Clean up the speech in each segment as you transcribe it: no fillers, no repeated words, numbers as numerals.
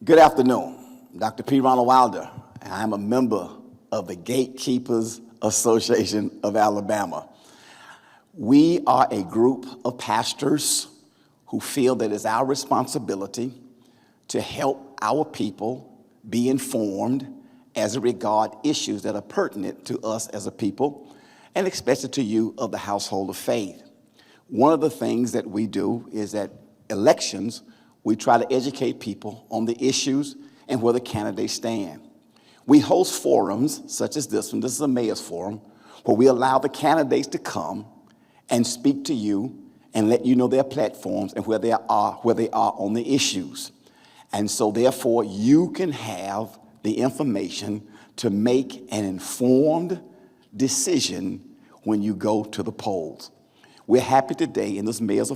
Good afternoon. Dr. P. Ronald Wilder, and I'm a member of the Gatekeepers Association of Alabama. We are a group of pastors who feel that it's our responsibility to help our people be informed as it regards issues that are pertinent to us as a people, and especially to you of the household of faith. One of the things that we do is at elections, we try to educate people on the issues and where the candidates stand. We host forums such as this one. This is a mayor's forum, where we allow the candidates to come and speak to you and let you know their platforms and where they are on the issues. And so therefore, you can have the information to make an informed decision when you go to the polls. We're happy today in this mayor's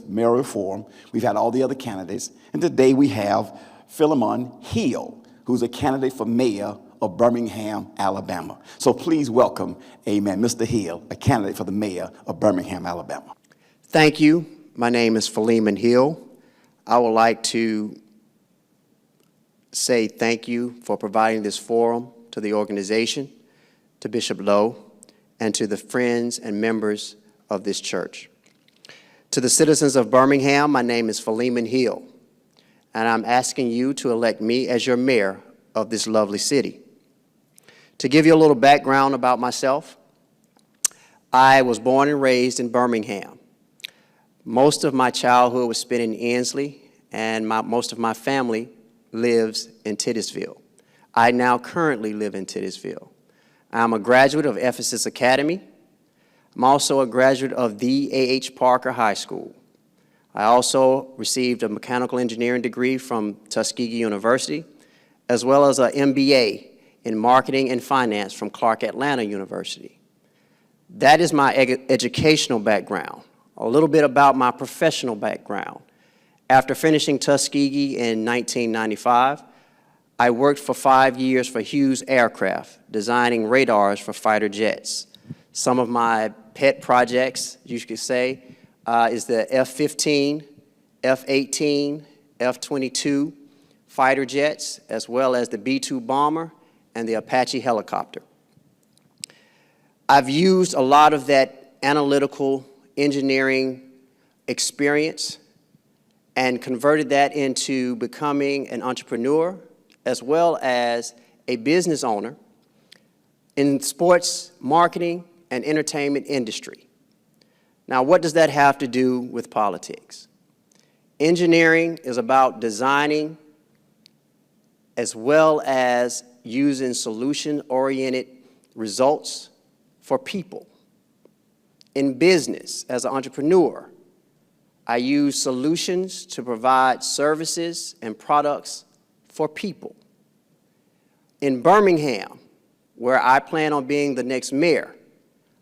mayoral forum. We've had all the other candidates, and today we have Philemon Hill, who's a candidate for mayor of Birmingham, Alabama. So please welcome, amen, Mr. Hill, a candidate for the mayor of Birmingham, Alabama. Thank you. My name is Philemon Hill. I would like to say thank you for providing this forum to the organization, to Bishop Lowe, and to the friends and members of this church. To the citizens of Birmingham, my name is Philemon Hill, and I'm asking you to elect me as your mayor of this lovely city. To give you a little background about myself, I was born and raised in Birmingham. Most of my childhood was spent in Ensley, and most of my family lives in Titusville. I now currently live in Titusville. I'm a graduate of Ephesus Academy. I'm also a graduate of the A.H. Parker High School. I also received a mechanical engineering degree from Tuskegee University, as well as an MBA in marketing and finance from Clark Atlanta University. That is my educational background. A little bit about my professional background. After finishing Tuskegee in 1995, I worked for 5 years for Hughes Aircraft, designing radars for fighter jets. Some of my pet projects, you could say, is the F-15, F-18, F-22 fighter jets, as well as the B-2 bomber and the Apache helicopter. I've used a lot of that analytical engineering experience and converted that into becoming an entrepreneur, as well as a business owner in sports marketing and entertainment industry. Now, what does that have to do with politics? Engineering is about designing as well as using solution-oriented results for people. In business, as an entrepreneur, I use solutions to provide services and products for people. In Birmingham, where I plan on being the next mayor,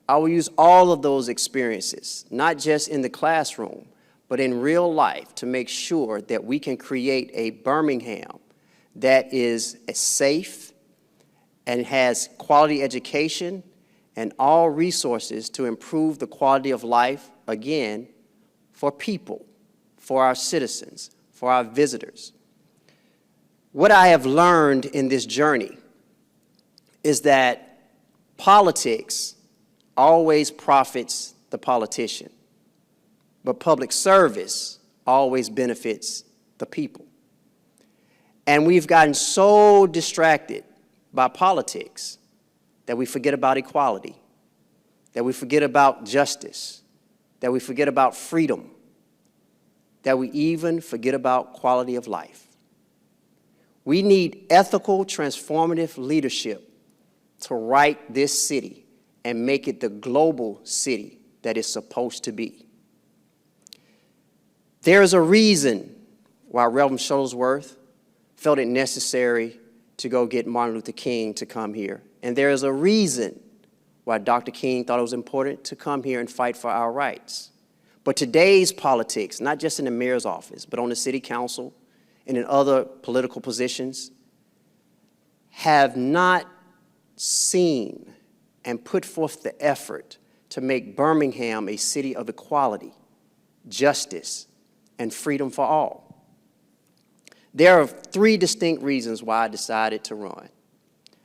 I will use all of those experiences, not just in the classroom, but in real life, to make sure that we can create a Birmingham that is safe and has quality education and all resources to improve the quality of life, again, for people, for our citizens, for our visitors. What I have learned in this journey is that politics always profits the politician, but public service always benefits the people. And we've gotten so distracted by politics that we forget about equality, that we forget about justice, that we forget about freedom, that we even forget about quality of life. We need ethical, transformative leadership to right this city and make it the global city that it's supposed to be. There is a reason why Reverend Shuttlesworth felt it necessary to go get Martin Luther King to come here. And there is a reason why Dr. King thought it was important to come here and fight for our rights. But today's politics, not just in the mayor's office, but on the city council and in other political positions, have not seen and put forth the effort to make Birmingham a city of equality, justice, and freedom for all. There are three distinct reasons why I decided to run.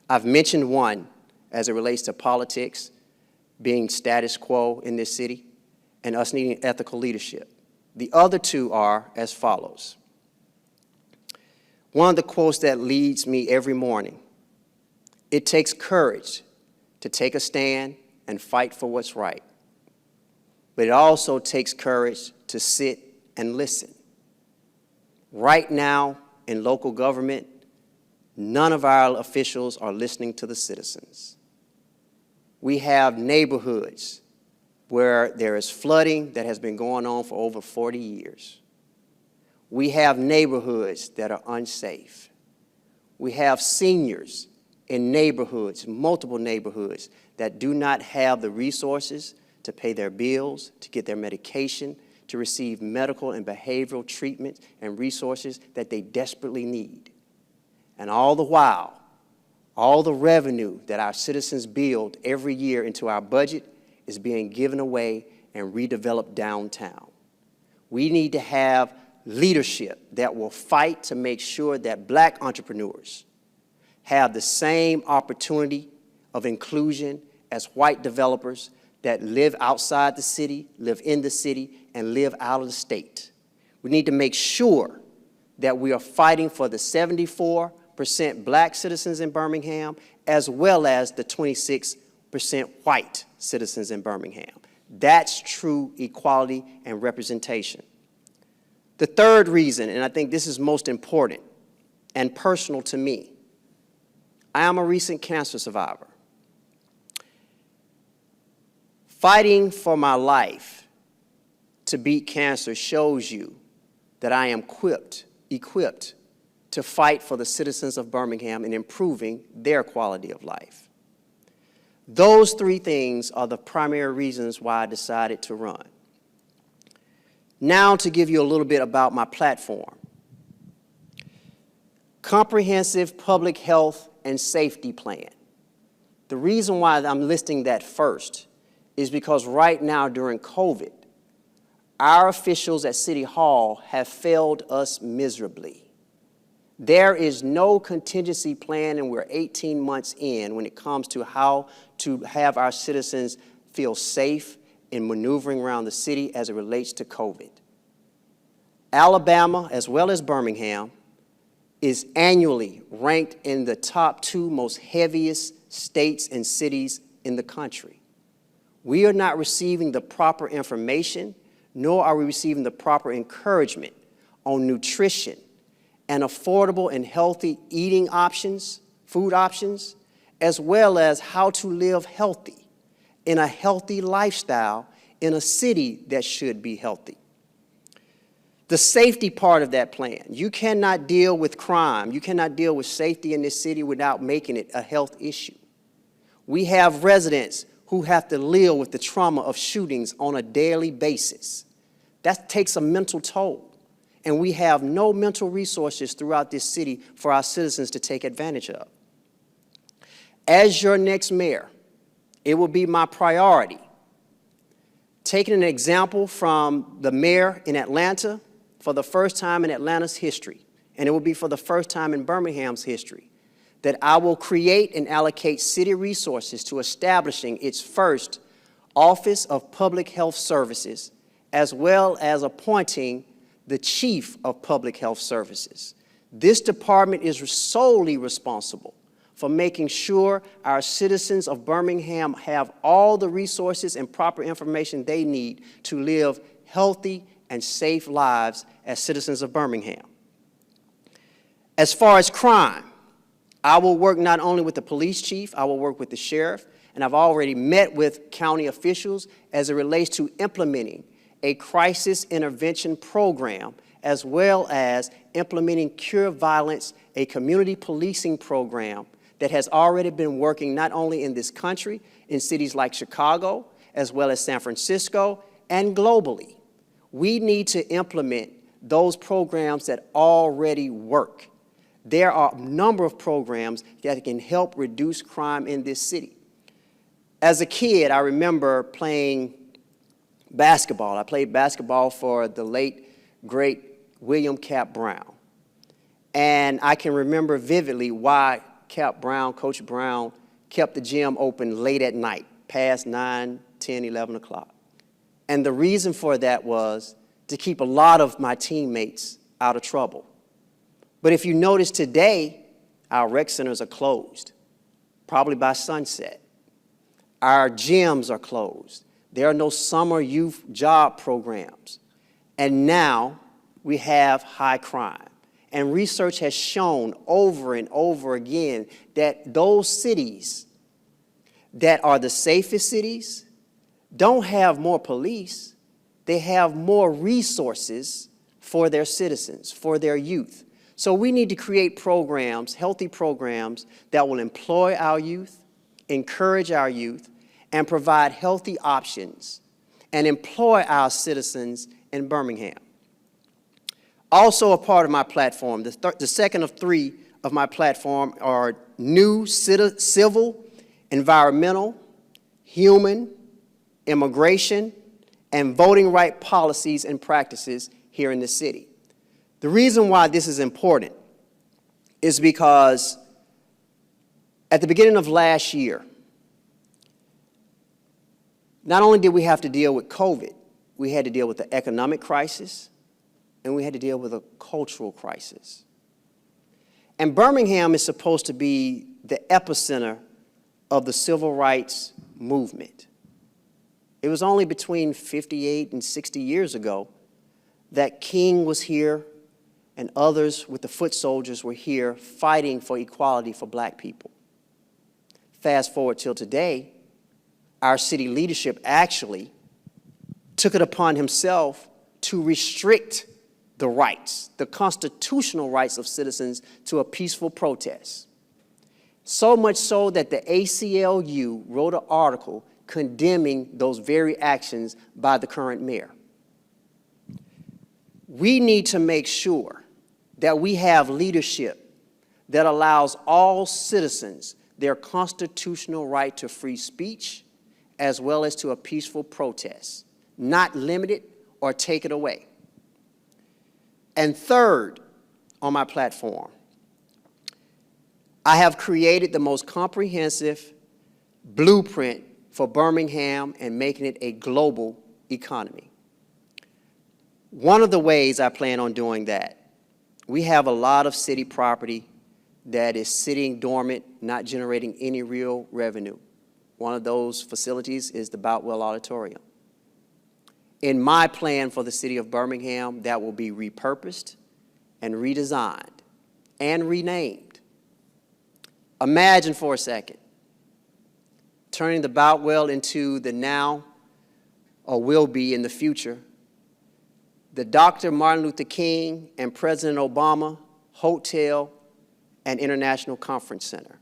I've mentioned one as it relates to politics being status quo in this city and us needing ethical leadership. The other two are as follows. One of the quotes that leads me every morning: it takes courage to take a stand and fight for what's right, but it also takes courage to sit and listen. Right now in local government, none of our officials are listening to the citizens. We have neighborhoods where there is flooding that has been going on for over 40 years. We have neighborhoods that are unsafe. We have seniors in neighborhoods, multiple neighborhoods, that do not have the resources to pay their bills, to get their medication, to receive medical and behavioral treatment and resources that they desperately need. And all the while, all the revenue that our citizens build every year into our budget is being given away and redeveloped downtown. We need to have leadership that will fight to make sure that black entrepreneurs have the same opportunity of inclusion as white developers that live outside the city, live in the city, and live out of the state. We need to make sure that we are fighting for the 74% black citizens in Birmingham, as well as the 26% white citizens in Birmingham. That's true equality and representation. The third reason, and I think this is most important and personal to me, I am a recent cancer survivor. Fighting for my life to beat cancer shows you that I am equipped to fight for the citizens of Birmingham in improving their quality of life. Those three things are the primary reasons why I decided to run. Now to give you a little bit about my platform. Comprehensive public health and safety plan. The reason why I'm listing that first is because right now during COVID, our officials at City Hall have failed us miserably. There is no contingency plan, and we're 18 months in when it comes to how to have our citizens feel safe in maneuvering around the city as it relates to COVID. Alabama, as well as Birmingham, is annually ranked in the top 2 most heaviest states and cities in the country. We are not receiving the proper information, nor are we receiving the proper encouragement on nutrition and affordable and healthy eating options, food options, as well as how to live healthy in a healthy lifestyle in a city that should be healthy. The safety part of that plan, you cannot deal with crime, you cannot deal with safety in this city without making it a health issue. We have residents who have to live with the trauma of shootings on a daily basis. That takes a mental toll, and we have no mental resources throughout this city for our citizens to take advantage of. As your next mayor, it will be my priority, taking an example from the mayor in Atlanta for the first time in Atlanta's history, and it will be for the first time in Birmingham's history, that I will create and allocate city resources to establishing its first Office of Public Health Services, as well as appointing the Chief of Public Health Services. This department is solely responsible for making sure our citizens of Birmingham have all the resources and proper information they need to live healthy and safe lives as citizens of Birmingham. As far as crime, I will work not only with the police chief, I will work with the sheriff, and I've already met with county officials as it relates to implementing a crisis intervention program, as well as implementing Cure Violence, a community policing program that has already been working not only in this country, in cities like Chicago, as well as San Francisco, and globally. We need to implement those programs that already work. There are a number of programs that can help reduce crime in this city. As a kid, I remember playing basketball. I played basketball for the late, great William Cap Brown. And I can remember vividly why Coach Brown, kept the gym open late at night, past 9, 10, 11 o'clock. And the reason for that was to keep a lot of my teammates out of trouble. But if you notice today, our rec centers are closed, probably by sunset. Our gyms are closed. There are no summer youth job programs. And now we have high crime. And research has shown over and over again that those cities that are the safest cities don't have more police. They have more resources for their citizens, for their youth. So we need to create programs, healthy programs, that will employ our youth, encourage our youth, and provide healthy options, and employ our citizens in Birmingham. Also a part of my platform, the second of three of my platform, are new civil, environmental, human, immigration, and voting right policies and practices here in the city. The reason why this is important is because at the beginning of last year, not only did we have to deal with COVID, we had to deal with the economic crisis, and we had to deal with a cultural crisis. And Birmingham is supposed to be the epicenter of the civil rights movement. It was only between 58 and 60 years ago that King was here and others with the foot soldiers were here fighting for equality for black people. Fast forward till today, our city leadership actually took it upon himself to restrict the rights, the constitutional rights of citizens to a peaceful protest. So much so that the ACLU wrote an article condemning those very actions by the current mayor. We need to make sure that we have leadership that allows all citizens their constitutional right to free speech as well as to a peaceful protest, not limit it or take it away. And third on my platform, I have created the most comprehensive blueprint for Birmingham and making it a global economy. One of the ways I plan on doing that, we have a lot of city property that is sitting dormant, not generating any real revenue. One of those facilities is the Boutwell Auditorium. In my plan for the city of Birmingham, that will be repurposed and redesigned and renamed. Imagine for a second turning the Boutwell into the now, or will be in the future, the Dr. Martin Luther King and President Obama Hotel and International Conference Center.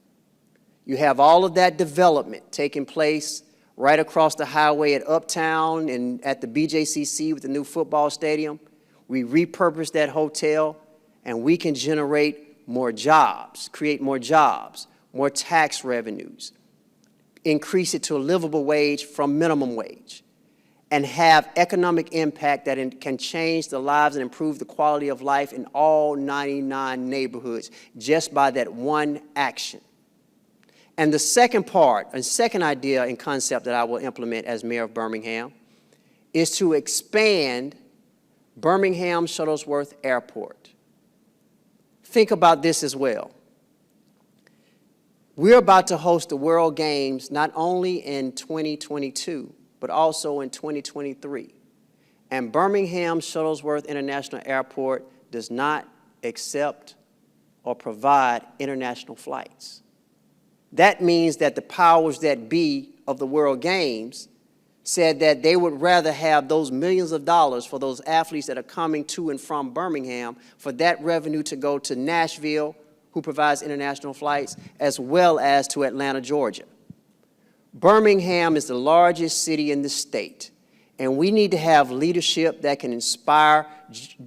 You have all of that development taking place right across the highway at Uptown and at the BJCC with the new football stadium. We repurpose that hotel and we can generate more jobs, create more jobs, more tax revenues, increase it to a livable wage from minimum wage, and have economic impact that can change the lives and improve the quality of life in all 99 neighborhoods just by that one action. And the second part, and second idea and concept that I will implement as mayor of Birmingham is to expand Birmingham Shuttlesworth Airport. Think about this as well. We're about to host the World Games not only in 2022, but also in 2023. And Birmingham Shuttlesworth International Airport does not accept or provide international flights. That means that the powers that be of the World Games said that they would rather have those millions of dollars for those athletes that are coming to and from Birmingham, for that revenue to go to Nashville, who provides international flights, as well as to Atlanta, Georgia. Birmingham is the largest city in the state, and we need to have leadership that can inspire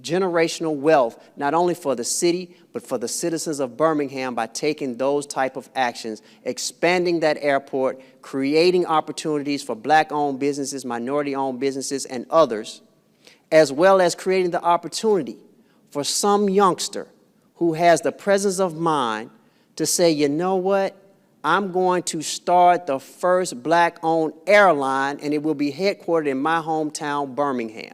generational wealth, not only for the city, but for the citizens of Birmingham by taking those type of actions, expanding that airport, creating opportunities for black-owned businesses, minority-owned businesses, and others, as well as creating the opportunity for some youngster who has the presence of mind to say, you know what? I'm going to start the first black-owned airline, and it will be headquartered in my hometown, Birmingham.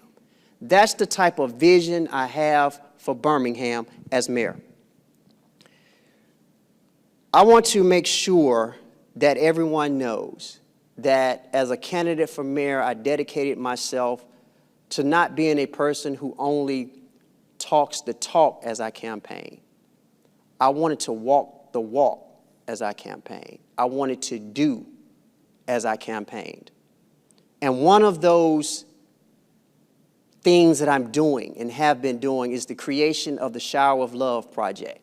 That's the type of vision I have for Birmingham as mayor. I want to make sure that everyone knows that as a candidate for mayor, I dedicated myself to not being a person who only talks the talk as I campaign. I wanted to walk the walk as I campaigned. I wanted to do as I campaigned. And one of those things that I'm doing and have been doing is the creation of the Shower of Love Project.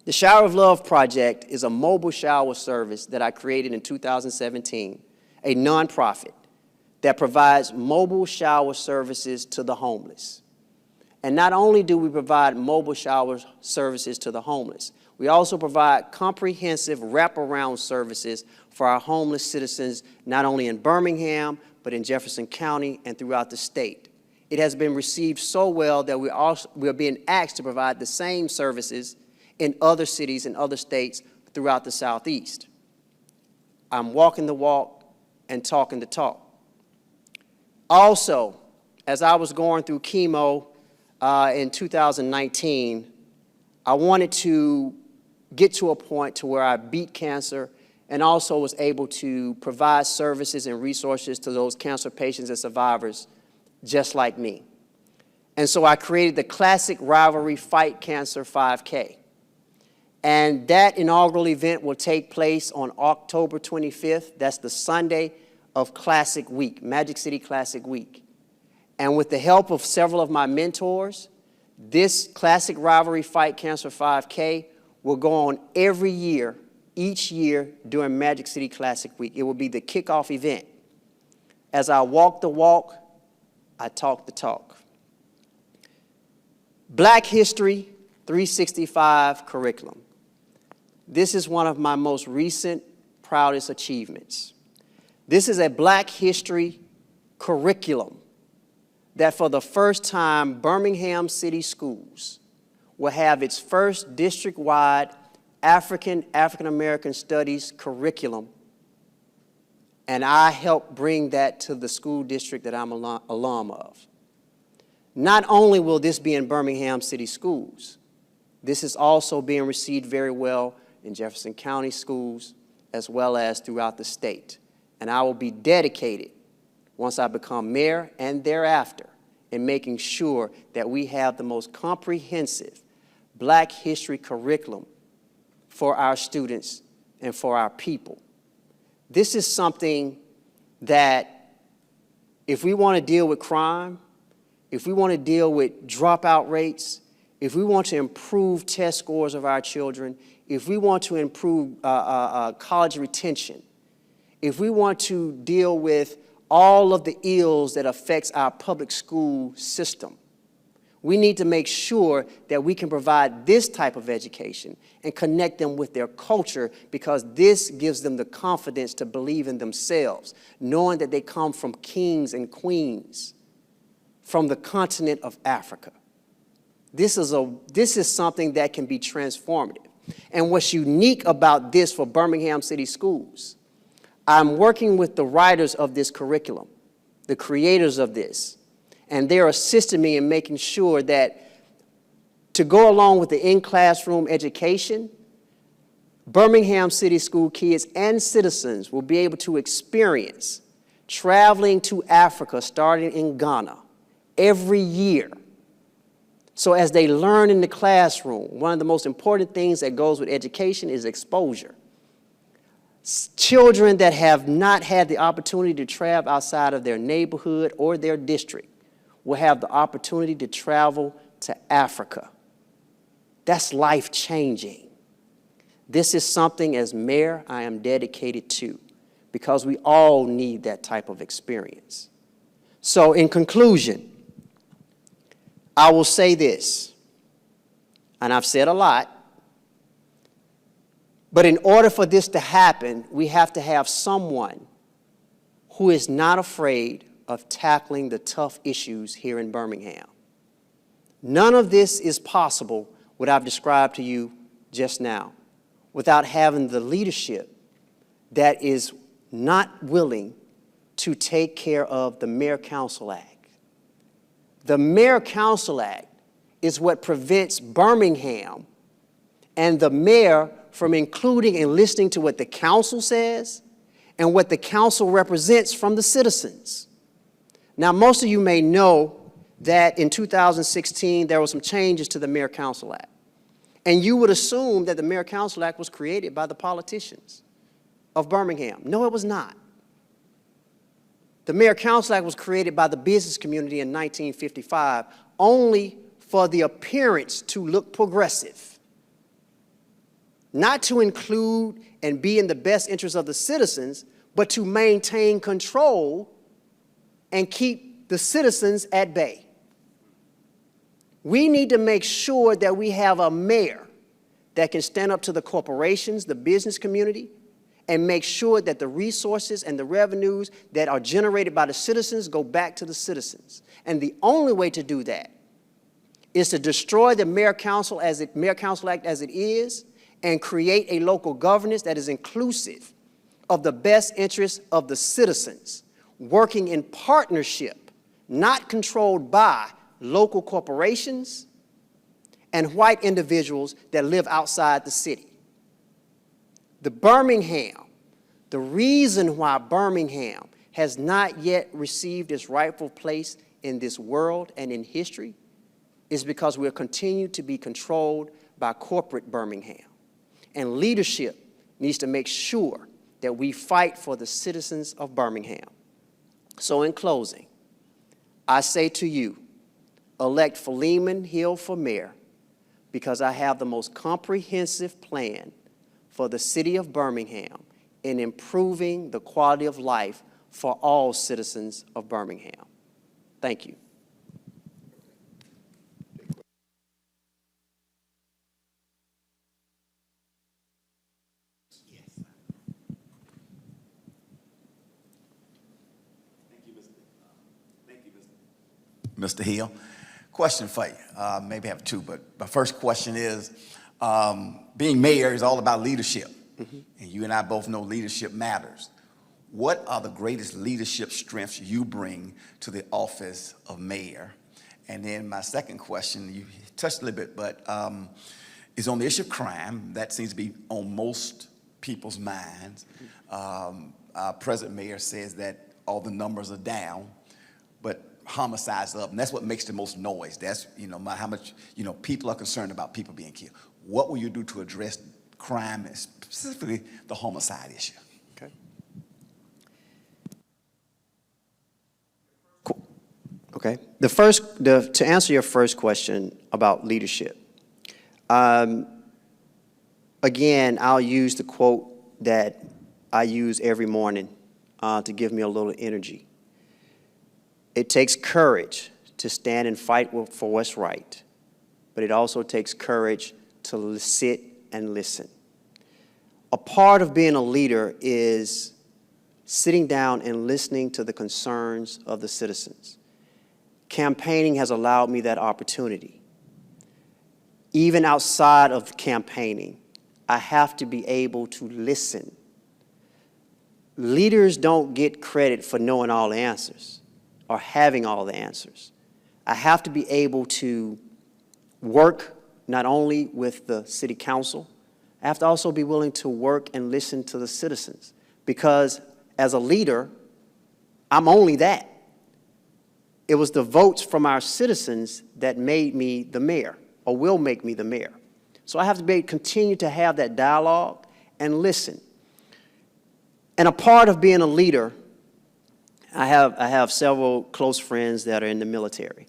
The Shower of Love Project is a mobile shower service that I created in 2017, a nonprofit that provides mobile shower services to the homeless. And not only do we provide mobile shower services to the homeless, we also provide comprehensive wraparound services for our homeless citizens, not only in Birmingham, but in Jefferson County and throughout the state. It has been received so well that we are being asked to provide the same services in other cities and other states throughout the Southeast. I'm walking the walk and talking the talk. Also, as I was going through chemo in 2019, I wanted to get to a point to where I beat cancer and also was able to provide services and resources to those cancer patients and survivors just like me. And so I created the Classic Rivalry Fight Cancer 5K. And that inaugural event will take place on October 25th. That's the Sunday of Classic Week, Magic City Classic Week. And with the help of several of my mentors, this Classic Rivalry Fight Cancer 5K will go on every year, each year during Magic City Classic Week. It will be the kickoff event. As I walk the walk, I talk the talk. Black History 365 curriculum. This is one of my most recent, proudest achievements. This is a Black History curriculum that for the first time, Birmingham City Schools will have its first district-wide African-American Studies curriculum, and I helped bring that to the school district that I'm alum of. Not only will this be in Birmingham City Schools, this is also being received very well in Jefferson County schools as well as throughout the state. And I will be dedicated, once I become mayor and thereafter, in making sure that we have the most comprehensive Black history curriculum for our students and for our people. This is something that if we want to deal with crime, if we want to deal with dropout rates, if we want to improve test scores of our children, if we want to improve college retention, if we want to deal with all of the ills that affects our public school system, we need to make sure that we can provide this type of education and connect them with their culture, because this gives them the confidence to believe in themselves, knowing that they come from kings and queens from the continent of Africa. This is something that can be transformative. And what's unique about this for Birmingham City Schools, I'm working with the writers of this curriculum, the creators of this, and they're assisting me in making sure that to go along with the in-classroom education, Birmingham City School kids and citizens will be able to experience traveling to Africa starting in Ghana every year. So as they learn in the classroom, one of the most important things that goes with education is exposure. Children that have not had the opportunity to travel outside of their neighborhood or their district will have the opportunity to travel to Africa. That's life-changing. This is something, as mayor, I am dedicated to, because we all need that type of experience. So in conclusion, I will say this, and I've said a lot, but in order for this to happen, we have to have someone who is not afraid of tackling the tough issues here in Birmingham. None of this is possible what I've described to you just now without having the leadership that is not willing to take care of the Mayor-Council Act. The Mayor-Council Act is what prevents Birmingham and the mayor from including and listening to what the council says and what the council represents from the citizens. Now, most of you may know that in 2016, there were some changes to the Mayor-Council Act. And you would assume that the Mayor-Council Act was created by the politicians of Birmingham. No, it was not. The Mayor-Council Act was created by the business community in 1955 only for the appearance to look progressive, not to include and be in the best interest of the citizens, but to maintain control and keep the citizens at bay. We need to make sure that we have a mayor that can stand up to the corporations, the business community, and make sure that the resources and the revenues that are generated by the citizens go back to the citizens. And the only way to do that is to destroy the Mayor-Council Act as it is and create a local governance that is inclusive of the best interests of the citizens, working in partnership, not controlled by local corporations and white individuals that live outside the city. The reason why Birmingham has not yet received its rightful place in this world and in history is because we're continued to be controlled by corporate Birmingham. And leadership needs to make sure that we fight for the citizens of Birmingham. So in closing, I say to you, elect Philemon Hill for mayor because I have the most comprehensive plan for the city of Birmingham in improving the quality of life for all citizens of Birmingham. Thank you. Mr. Hill. Question for you. Maybe I have two, but my first question is, being mayor is all about leadership. Mm-hmm. And you and I both know leadership matters. What are the greatest leadership strengths you bring to the office of mayor? And then my second question, you touched a little bit, but is on the issue of crime. That seems to be on most people's minds. Our present mayor says that all the numbers are down, but homicides up, and that's what makes the most noise. That's, how much, people are concerned about people being killed. What will you do to address crime, and specifically the homicide issue? Okay. Cool. Okay. To answer your first question about leadership, again, I'll use the quote that I use every morning to give me a little energy. It takes courage to stand and fight for what's right, but it also takes courage to sit and listen. A part of being a leader is sitting down and listening to the concerns of the citizens. Campaigning has allowed me that opportunity. Even outside of campaigning, I have to be able to listen. Leaders don't get credit for knowing all the answers or having all the answers. I have to be able to work not only with the city council, I have to also be willing to work and listen to the citizens, because as a leader, I'm only that. It was the votes from our citizens that made me the mayor, or will make me the mayor. So I have to continue to have that dialogue and listen. And a part of being a leader, I have several close friends that are in the military.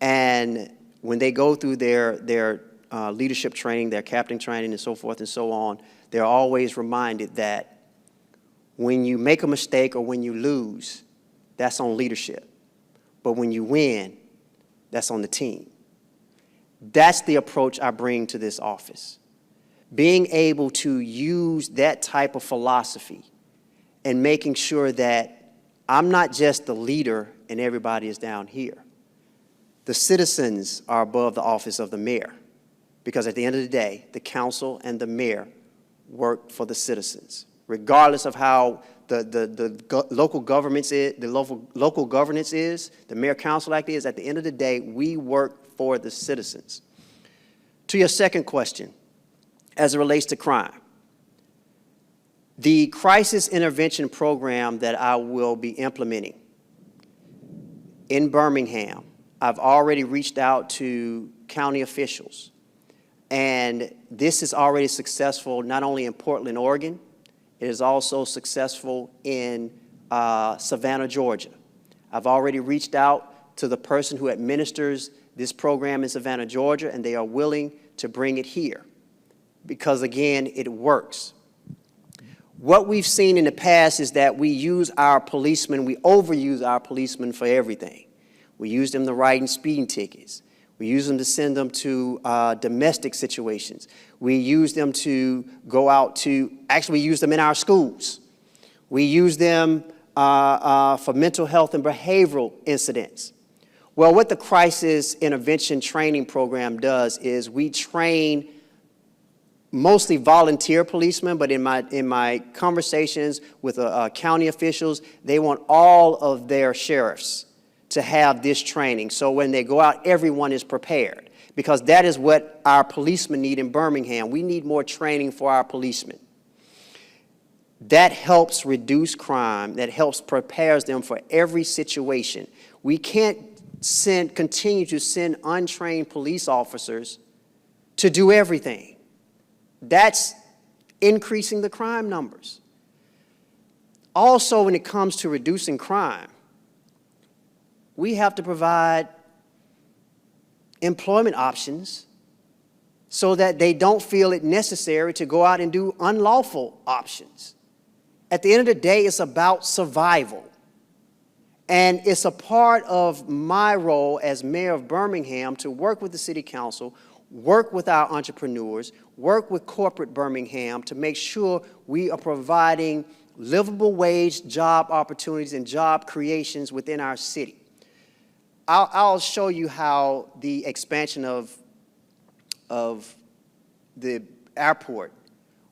And when they go through their leadership training, their captain training, and so forth and so on, they're always reminded that when you make a mistake or when you lose, that's on leadership. But when you win, that's on the team. That's the approach I bring to this office. Being able to use that type of philosophy and making sure that I'm not just the leader and everybody is down here. The citizens are above the office of the mayor. Because at the end of the day, the council and the mayor work for the citizens. Regardless of how the local governance is, local governance is, the Mayor Council Act is, at the end of the day, we work for the citizens. To your second question, as it relates to crime, the crisis intervention program that I will be implementing in Birmingham, I've already reached out to county officials, and this is already successful not only in Portland, Oregon, it is also successful in Savannah, Georgia. I've already reached out to the person who administers this program in Savannah, Georgia, and they are willing to bring it here because, again, it works. What we've seen in the past is that we use our policemen, we overuse our policemen for everything. We use them to write speeding tickets. We use them to send them to domestic situations. We use them to go out to, actually we use them in our schools. We use them for mental health and behavioral incidents. Well, what the crisis intervention training program does is we train mostly volunteer policemen, but in my conversations with county officials, they want all of their sheriffs to have this training. So when they go out, everyone is prepared, because that is what our policemen need in Birmingham. We need more training for our policemen. That helps reduce crime, that helps prepares them for every situation. We can't continue to send untrained police officers to do everything. That's increasing the crime numbers. Also, when it comes to reducing crime, we have to provide employment options so that they don't feel it necessary to go out and do unlawful options. At the end of the day, it's about survival. And it's a part of my role as mayor of Birmingham to work with the city council, work with our entrepreneurs, work with corporate Birmingham to make sure we are providing livable wage job opportunities and job creations within our city. I'll show you how the expansion of the airport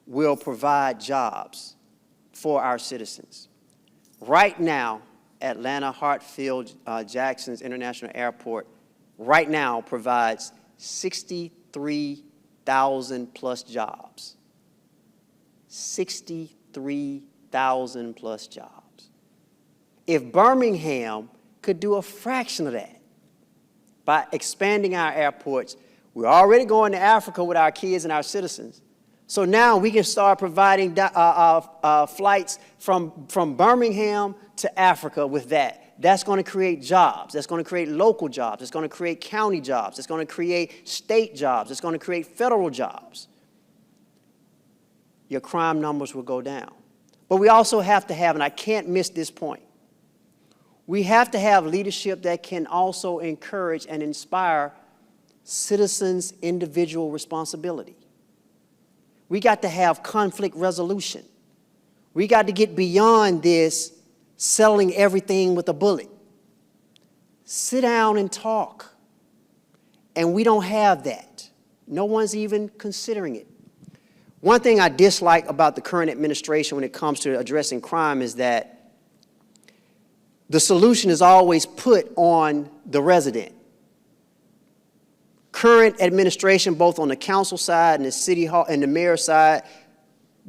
will provide jobs for our citizens. Right now, Atlanta Hartsfield Jackson's International Airport right now provides 63,000 plus jobs. 63,000 plus jobs. If Birmingham could do a fraction of that by expanding our airports, we're already going to Africa with our kids and our citizens. So now we can start providing flights from Birmingham to Africa with that. That's going to create jobs. That's going to create local jobs. It's going to create county jobs. It's going to create state jobs. It's going to create federal jobs. Your crime numbers will go down. But we also have to have, and I can't miss this point, we have to have leadership that can also encourage and inspire citizens' individual responsibility. We got to have conflict resolution. We got to get beyond this selling everything with a bullet. Sit down and talk. And we don't have that. No one's even considering it. One thing I dislike about the current administration when it comes to addressing crime is that the solution is always put on the resident. Current administration, both on the council side and the city hall and the mayor side,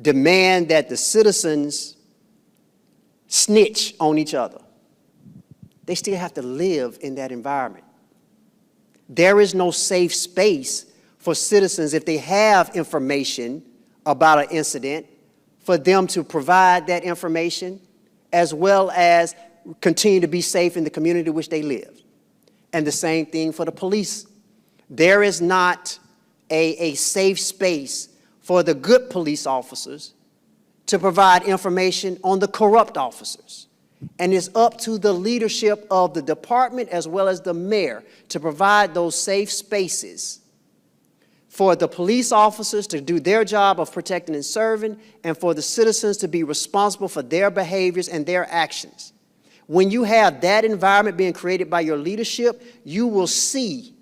demand that the citizens snitch on each other. They still have to live in that environment. There is no safe space for citizens, if they have information about an incident, for them to provide that information as well as continue to be safe in the community in which they live. And the same thing for the police. There is not a safe space for the good police officers to provide information on the corrupt officers. And it's up to the leadership of the department as well as the mayor to provide those safe spaces for the police officers to do their job of protecting and serving, and for the citizens to be responsible for their behaviors and their actions. When you have that environment being created by your leadership, you will see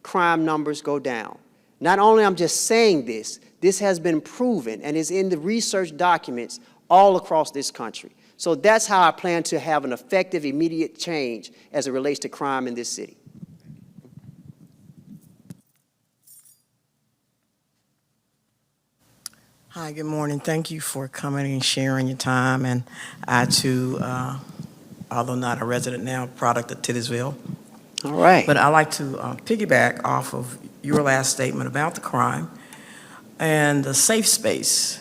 crime numbers go down. Not only I'm just saying this has been proven and is in the research documents all across this country. So that's how I plan to have an effective, immediate change as it relates to crime in this city. Hi, good morning. Thank you for coming and sharing your time. And I, too, although not a resident now, product of Titusville. All right. But I'd like to piggyback off of your last statement about the crime and the safe space.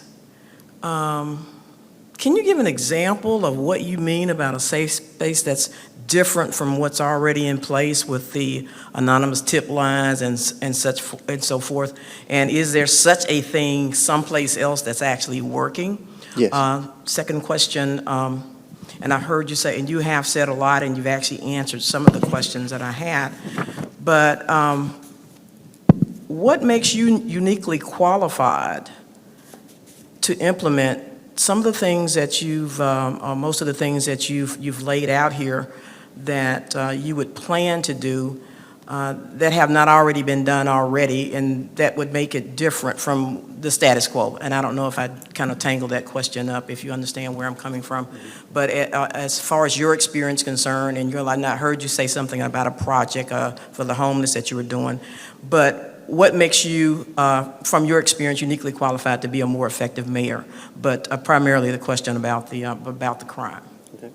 Can you give an example of what you mean about a safe space that's different from what's already in place with the anonymous tip lines and so forth? And is there such a thing someplace else that's actually working? Yes. Second question, and I heard you say, and you have said a lot, and you've actually answered some of the questions that I had, but what makes you uniquely qualified to implement some of the things that most of the things that you've laid out here that you would plan to do that have not already been done already, and that would make it different from the status quo? And I don't know if I kind of tangled that question up, if you understand where I'm coming from. But as far as your experience concerned, and I heard you say something about a project for the homeless that you were doing, but what makes you, from your experience, uniquely qualified to be a more effective mayor? But primarily the question about the crime. Okay.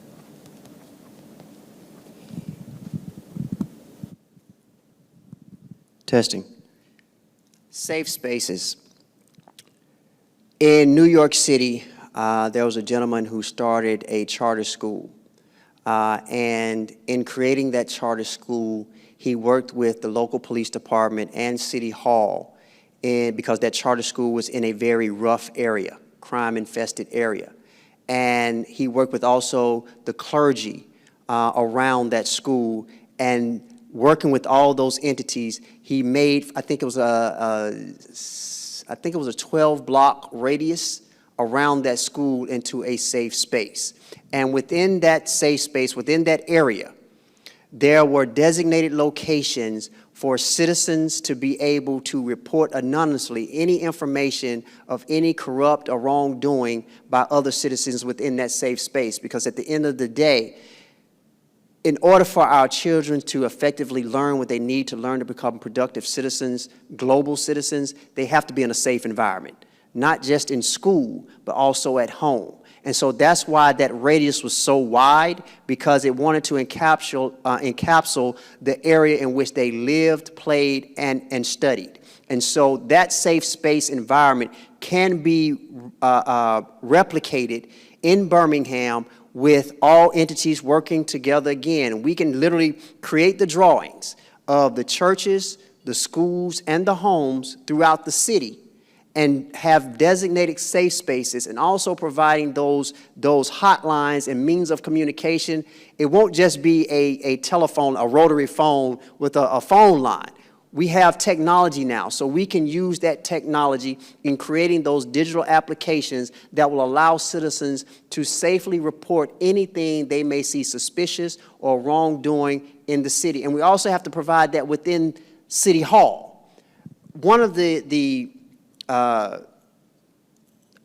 Testing. Safe spaces. In New York City, there was a gentleman who started a charter school. And in creating that charter school, he worked with the local police department and City Hall because that charter school was in a very rough area, crime-infested area. And he worked with also the clergy around that school, and working with all those entities, he made, I think it was a 12-block radius around that school into a safe space. And within that safe space, within that area, there were designated locations for citizens to be able to report anonymously any information of any corrupt or wrongdoing by other citizens within that safe space. Because at the end of the day, in order for our children to effectively learn what they need to learn to become productive citizens, global citizens, they have to be in a safe environment, not just in school, but also at home. And so that's why that radius was so wide, because it wanted to encapsule the area in which they lived, played, and studied. And so that safe space environment can be replicated in Birmingham with all entities working together again. We can literally create the drawings of the churches, the schools, and the homes throughout the city, and have designated safe spaces, and also providing those hotlines and means of communication. It won't just be a telephone, a rotary phone with a phone line. We have technology now, so we can use that technology in creating those digital applications that will allow citizens to safely report anything they may see suspicious or wrongdoing in the city. And we also have to provide that within City Hall. One of I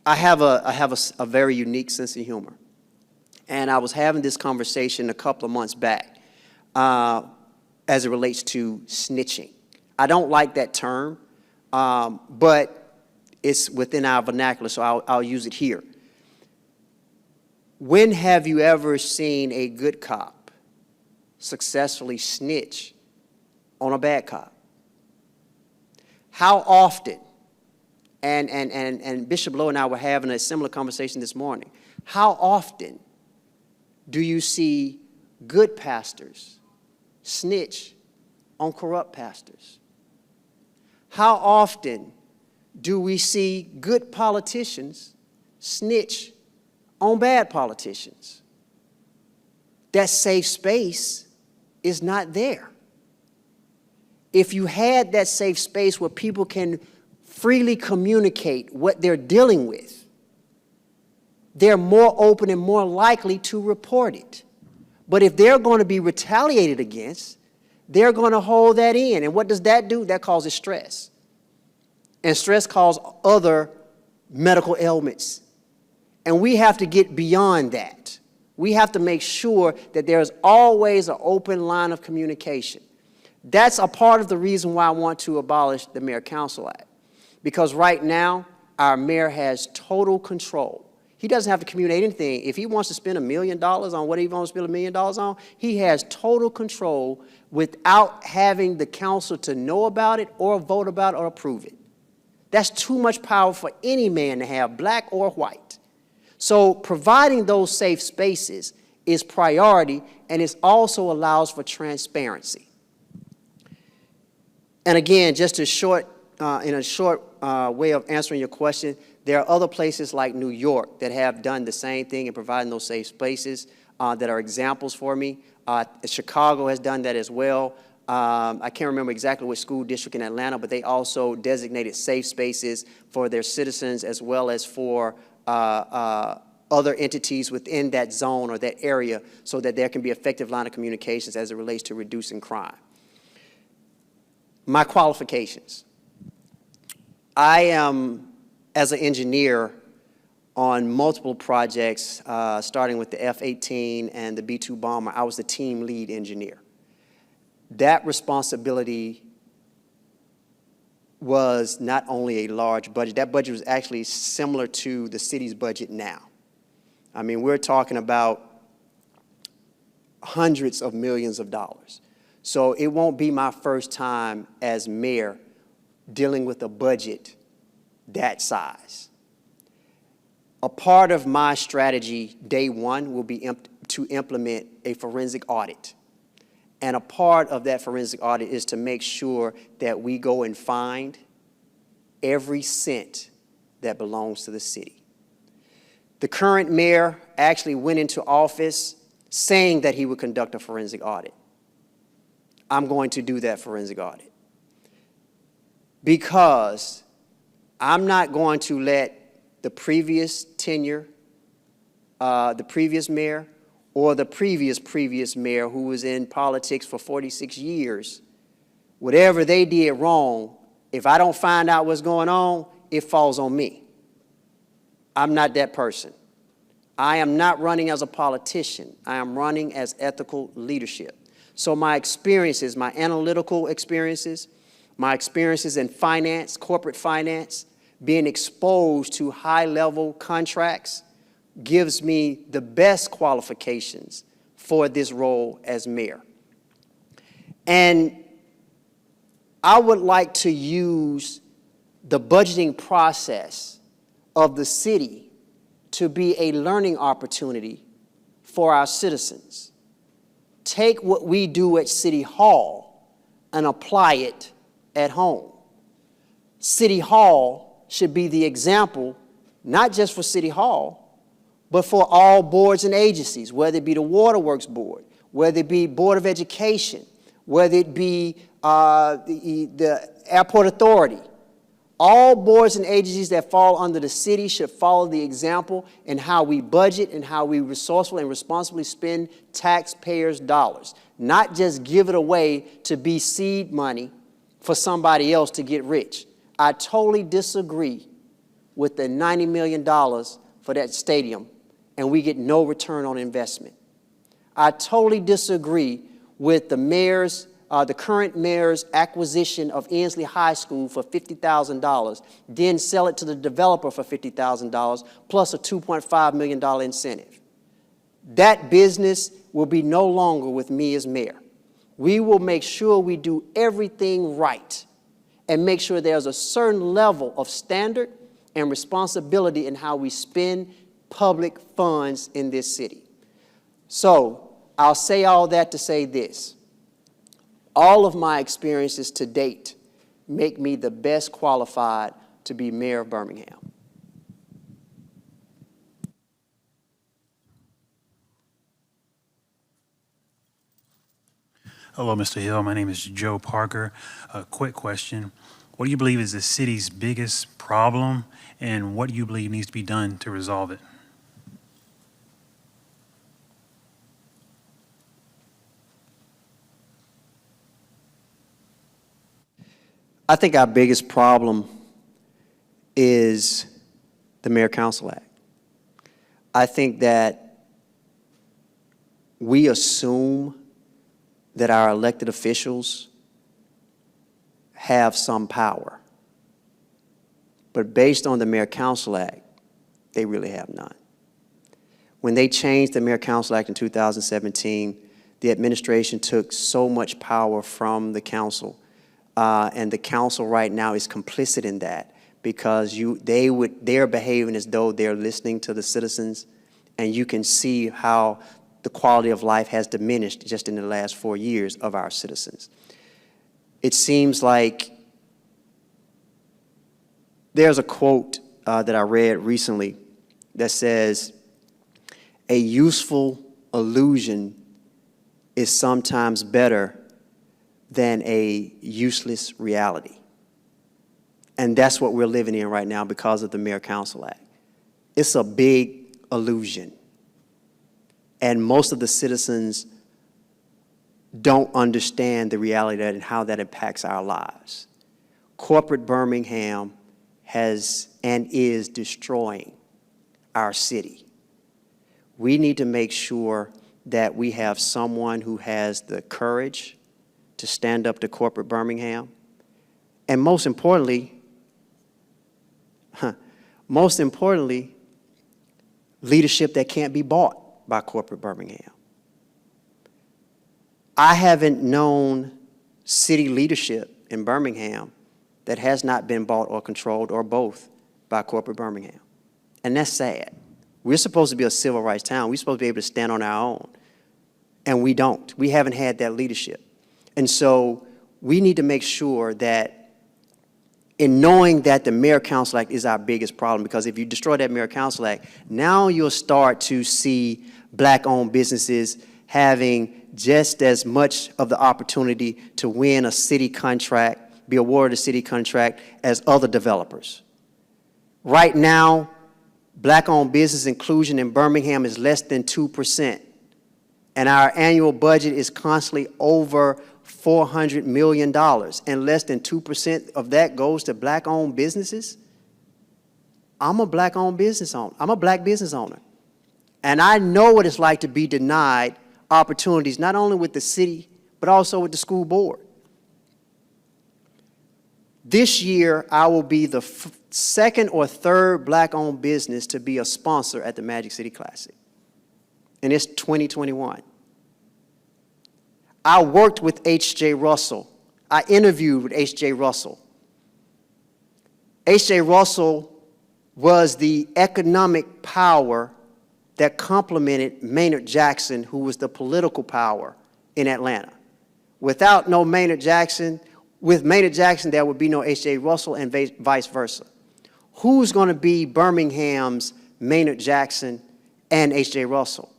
have a very unique sense of humor, and I was having this conversation a couple of months back as it relates to snitching. I don't like that term, but it's within our vernacular, so I'll use it here. When have you ever seen a good cop successfully snitch on a bad cop? How often? And Bishop Lowe and I were having a similar conversation this morning. How often do you see good pastors snitch on corrupt pastors? How often do we see good politicians snitch on bad politicians? That safe space is not there. If you had that safe space where people can freely communicate what they're dealing with, they're more open and more likely to report it. But if they're going to be retaliated against, they're going to hold that in. And what does that do? That causes stress. And stress causes other medical ailments. And we have to get beyond that. We have to make sure that there's always an open line of communication. That's a part of the reason why I want to abolish the Mayor-Council Act. Because right now, our mayor has total control. He doesn't have to communicate anything. If he wants to spend $1 million on what he wants to spend $1 million on, he has total control without having the council to know about it or vote about it or approve it. That's too much power for any man to have, black or white. So providing those safe spaces is priority, and it also allows for transparency. And again, just in a short way of answering your question, there are other places like New York that have done the same thing in providing those safe spaces that are examples for me. Chicago has done that as well. I can't remember exactly which school district in Atlanta, but they also designated safe spaces for their citizens as well as for other entities within that zone or that area so that there can be effective line of communications as it relates to reducing crime. My qualifications. I am, as an engineer, on multiple projects, starting with the F-18 and the B-2 bomber. I was the team lead engineer. That responsibility was not only a large budget. That budget was actually similar to the city's budget now. I mean, we're talking about hundreds of millions of dollars. So it won't be my first time as mayor dealing with a budget that size. A part of my strategy, day one, will be to implement a forensic audit. And a part of that forensic audit is to make sure that we go and find every cent that belongs to the city. The current mayor actually went into office saying that he would conduct a forensic audit. I'm going to do that forensic audit because I'm not going to let the previous tenure, the previous mayor, or the previous mayor who was in politics for 46 years, whatever they did wrong, if I don't find out what's going on, it falls on me. I'm not that person. I am not running as a politician. I am running as ethical leadership. So my experiences, my analytical experiences, my experiences in finance, corporate finance, being exposed to high-level contracts gives me the best qualifications for this role as mayor. And I would like to use the budgeting process of the city to be a learning opportunity for our citizens. Take what we do at City Hall and apply it at home. City Hall should be the example, not just for City Hall, but for all boards and agencies, whether it be the Waterworks Board, whether it be Board of Education, whether it be the Airport Authority. All boards and agencies that fall under the city should follow the example in how we budget and how we resourcefully and responsibly spend taxpayers' dollars, not just give it away to be seed money for somebody else to get rich. I totally disagree with the $90 million for that stadium, and we get no return on investment. I totally disagree with the current mayor's acquisition of Ensley High School for $50,000, then sell it to the developer for $50,000, plus a $2.5 million incentive. That business will be no longer with me as mayor. We will make sure we do everything right and make sure there's a certain level of standard and responsibility in how we spend public funds in this city. So I'll say all that to say this. All of my experiences to date make me the best qualified to be mayor of Birmingham. Hello, Mr. Hill. My name is Joe Parker. A quick question. What do you believe is the city's biggest problem, and what do you believe needs to be done to resolve it? I think our biggest problem is the Mayor-Council Act. I think that we assume that our elected officials have some power. But based on the Mayor-Council Act, they really have none. When they changed the Mayor-Council Act in 2017, the administration took so much power from the council, and the council right now is complicit in that because they're behaving as though they're listening to the citizens, and you can see how the quality of life has diminished just in the last 4 years of our citizens. It seems like there's a quote that I read recently that says, "A useful illusion is sometimes better than a useless reality." And that's what we're living in right now because of the Mayor-Council Act. It's a big illusion. And most of the citizens don't understand the reality and how that impacts our lives. Corporate Birmingham has and is destroying our city. We need to make sure that we have someone who has the courage to stand up to corporate Birmingham. And most importantly, leadership that can't be bought by corporate Birmingham. I haven't known city leadership in Birmingham that has not been bought or controlled or both by corporate Birmingham. And that's sad. We're supposed to be a civil rights town. We're supposed to be able to stand on our own. And we don't. We haven't had that leadership. And so we need to make sure that in knowing that the Mayor-Council Act is our biggest problem, because if you destroy that Mayor-Council Act, now you'll start to see black-owned businesses having just as much of the opportunity to win a city contract, be awarded a city contract as other developers. Right now, black-owned business inclusion in Birmingham is less than 2%, and our annual budget is constantly over $400 million, and less than 2% of that goes to black-owned businesses. I'm a black-owned business owner. I'm a black business owner. And I know what it's like to be denied opportunities, not only with the city, but also with the school board. This year, I will be the second or third black-owned business to be a sponsor at the Magic City Classic. And it's 2021. I worked with H.J. Russell. I interviewed with H.J. Russell. H.J. Russell was the economic power that complemented Maynard Jackson, who was the political power in Atlanta. Without no Maynard Jackson, with Maynard Jackson, there would be no H.J. Russell and vice versa. Who's going to be Birmingham's Maynard Jackson and H.J. Russell?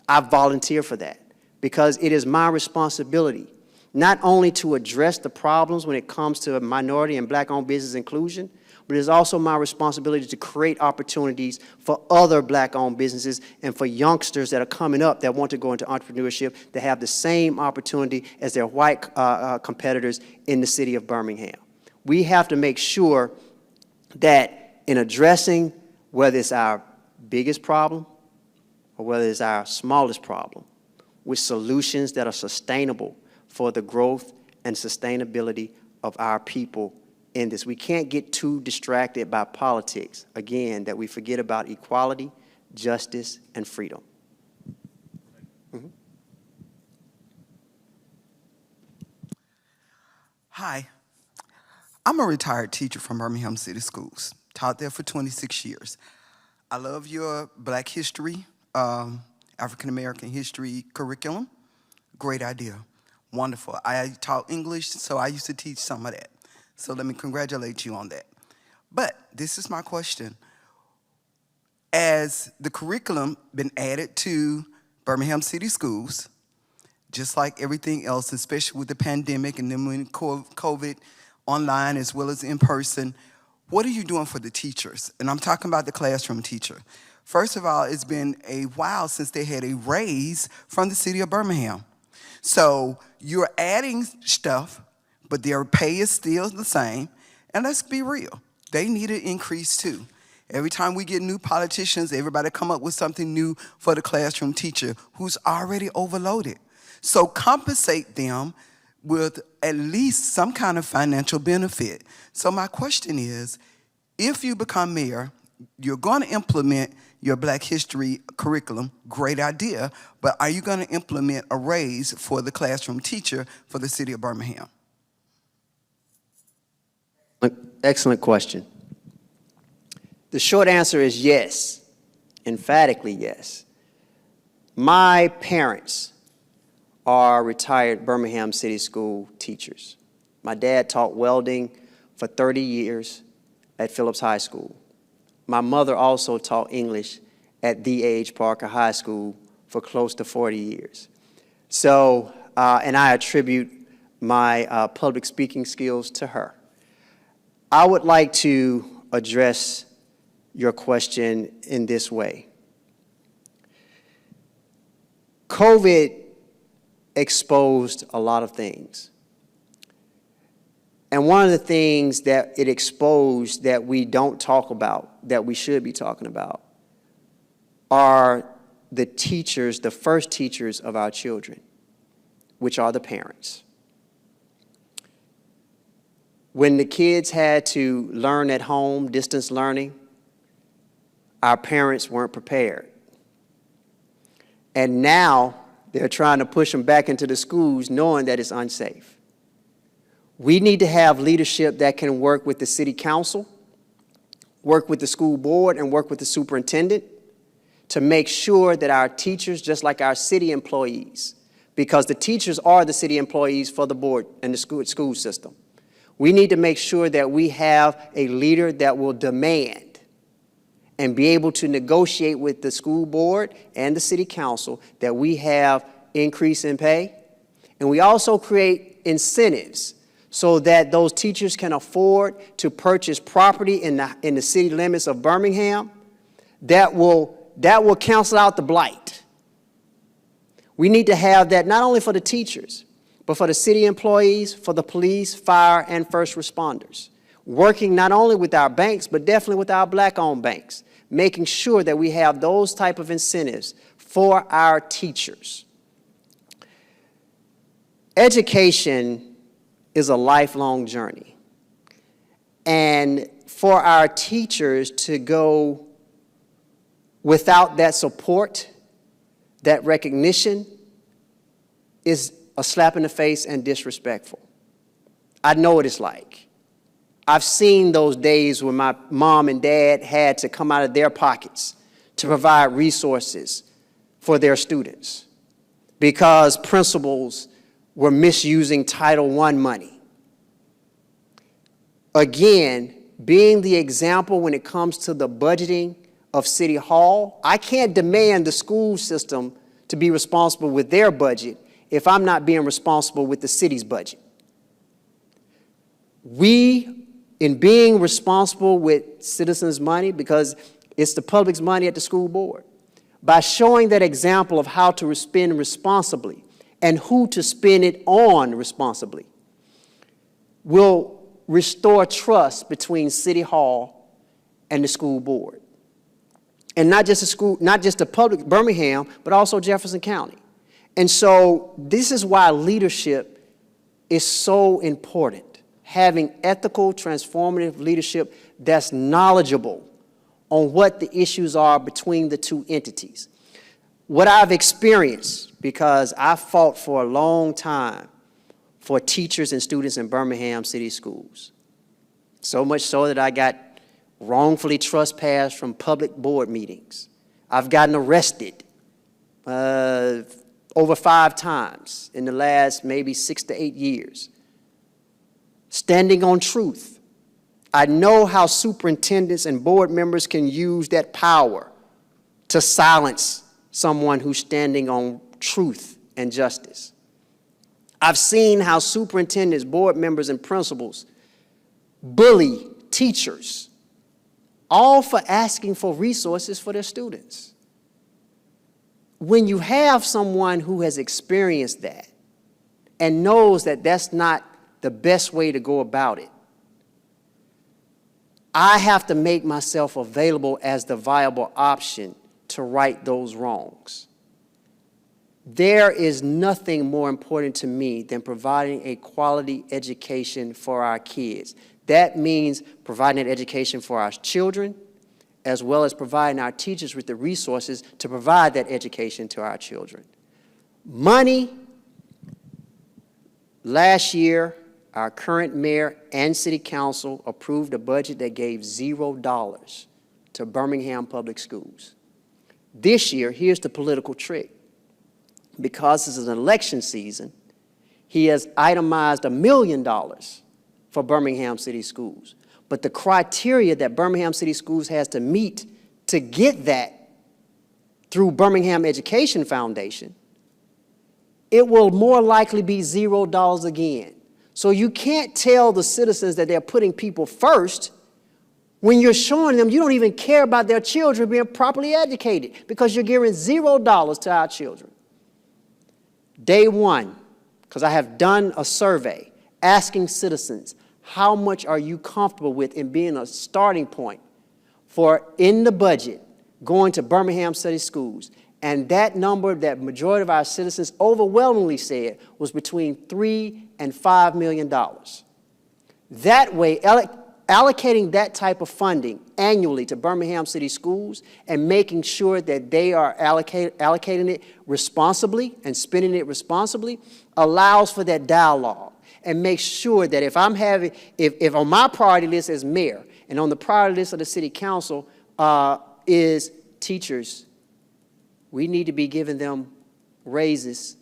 I volunteer for that because it is my responsibility not only to address the problems when it comes to minority and black-owned business inclusion, but it is also my responsibility to create opportunities for other black-owned businesses and for youngsters that are coming up that want to go into entrepreneurship to have the same opportunity as their white competitors in the city of Birmingham. We have to make sure that in addressing whether it's our biggest problem or whether it's our smallest problem, with solutions that are sustainable for the growth and sustainability of our people in this. We can't get too distracted by politics, again, that we forget about equality, justice, and freedom. Hi, I'm a retired teacher from Birmingham City Schools, taught there for 26 years. I love your Black history, African American history curriculum. Great idea, wonderful. I taught English, so I used to teach some of that. So let me congratulate you on that. But this is my question. As the curriculum been added to Birmingham City Schools, just like everything else, especially with the pandemic and then when COVID online as well as in person, what are you doing for the teachers? And I'm talking about the classroom teacher. First of all, it's been a while since they had a raise from the city of Birmingham. So you're adding stuff, but their pay is still the same. And let's be real. They need an increase too. Every time we get new politicians, everybody come up with something new for the classroom teacher who's already overloaded. So compensate them with at least some kind of financial benefit. So my question is, if you become mayor, you're going to implement your Black History curriculum, great idea, but are you going to implement a raise for the classroom teacher for the city of Birmingham? Excellent question. The short answer is yes, emphatically yes. My parents are retired Birmingham City School teachers. My dad taught welding for 30 years at Phillips High School. My mother also taught English at D.H. Parker High School for close to 40 years. So, and I attribute my public speaking skills to her. I would like to address your question in this way. COVID exposed a lot of things. And one of the things that it exposed that we don't talk about, that we should be talking about, are the teachers, the first teachers of our children, which are the parents. When the kids had to learn at home, distance learning, our parents weren't prepared. And now they're trying to push them back into the schools knowing that it's unsafe. We need to have leadership that can work with the city council, work with the school board, and work with the superintendent to make sure that our teachers, just like our city employees, because the teachers are the city employees for the board and the school system, we need to make sure that we have a leader that will demand and be able to negotiate with the school board and the city council that we have increase in pay. And we also create incentives so that those teachers can afford to purchase property in the city limits of Birmingham that will cancel out the blight. We need to have that not only for the teachers, but for the city employees, for the police, fire, and first responders. Working not only with our banks, but definitely with our Black-owned banks, making sure that we have those type of incentives for our teachers. Education is a lifelong journey. And for our teachers to go without that support, that recognition, is a slap in the face and disrespectful. I know what it's like. I've seen those days when my mom and dad had to come out of their pockets to provide resources for their students because principals were misusing Title I money. Again, being the example when it comes to the budgeting of City Hall, I can't demand the school system to be responsible with their budget if I'm not being responsible with the city's budget. We, in being responsible with citizens' money, because it's the public's money at the school board, by showing that example of how to spend responsibly and who to spend it on responsibly, will restore trust between City Hall and the school board. And not just the public, Birmingham, but also Jefferson County. And so this is why leadership is so important. Having ethical, transformative leadership that's knowledgeable on what the issues are between the two entities. What I've experienced, because I fought for a long time for teachers and students in Birmingham City Schools, so much so that I got wrongfully trespassed from public board meetings. I've gotten arrested over 5 times in the last maybe 6 to 8 years. Standing on truth. I know how superintendents and board members can use that power to silence someone who's standing on truth and justice. I've seen how superintendents, board members, and principals bully teachers, all for asking for resources for their students. When you have someone who has experienced that and knows that that's not the best way to go about it, I have to make myself available as the viable option to right those wrongs. There is nothing more important to me than providing a quality education for our kids. That means providing an education for our children, as well as providing our teachers with the resources to provide that education to our children. Money, last year, our current mayor and city council approved a budget that gave $0 to Birmingham public schools. This year, here's the political trick. Because this is an election season, he has itemized $1 million for Birmingham City Schools. But the criteria that Birmingham City Schools has to meet to get that through Birmingham Education Foundation, it will more likely be $0 again. So you can't tell the citizens that they're putting people first when you're showing them you don't even care about their children being properly educated, because you're giving $0 to our children. Day one, because I have done a survey asking citizens, how much are you comfortable with in being a starting point for, in the budget, going to Birmingham City Schools? And that number that majority of our citizens overwhelmingly said was between $3 and $5 million. That way, allocating that type of funding annually to Birmingham City Schools and making sure that they are allocating it responsibly and spending it responsibly allows for that dialogue, and makes sure that if on my priority list as mayor and on the priority list of the city council is teachers, we need to be giving them raises,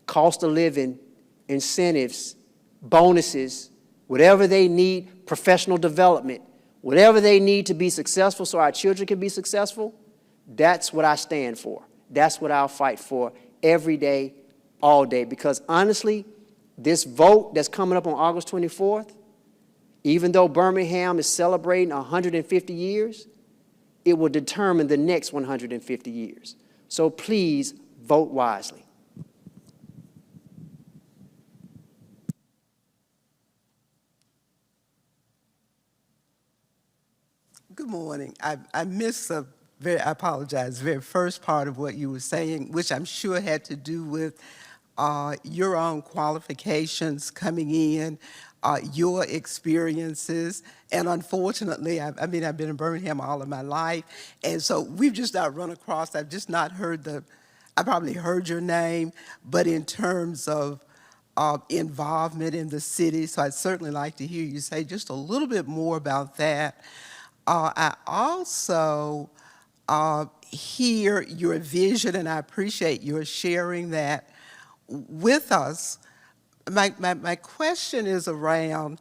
cost of living, incentives, bonuses, whatever they need, professional development, whatever they need to be successful so our children can be successful. That's what I stand for. That's what I'll fight for every day, all day. Because honestly, this vote that's coming up on August 24th, even though Birmingham is celebrating 150 years, it will determine the next 150 years. So please vote wisely. Good morning. I missed I apologize, very first part of what you were saying, which I'm sure had to do with your own qualifications coming in, your experiences, and unfortunately, I've been in Birmingham all of my life, and so we've just not run across, I've just not heard I probably heard your name, but in terms of involvement in the city, so I'd certainly like to hear you say just a little bit more about that. I also hear your vision, and I appreciate your sharing that with us. My question is around,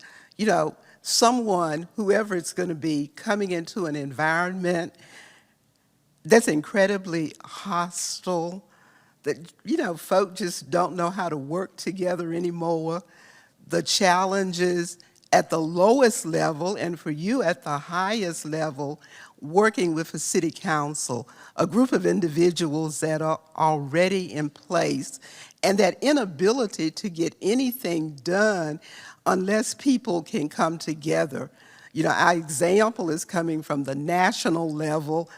someone, whoever it's going to be, coming into an environment that's incredibly hostile, that, folk just don't know how to work together anymore, the challenges at the lowest level, and for you at the highest level, working with a city council, a group of individuals that are already in place, and that inability to get anything done unless people can come together. Our example is coming from the national level,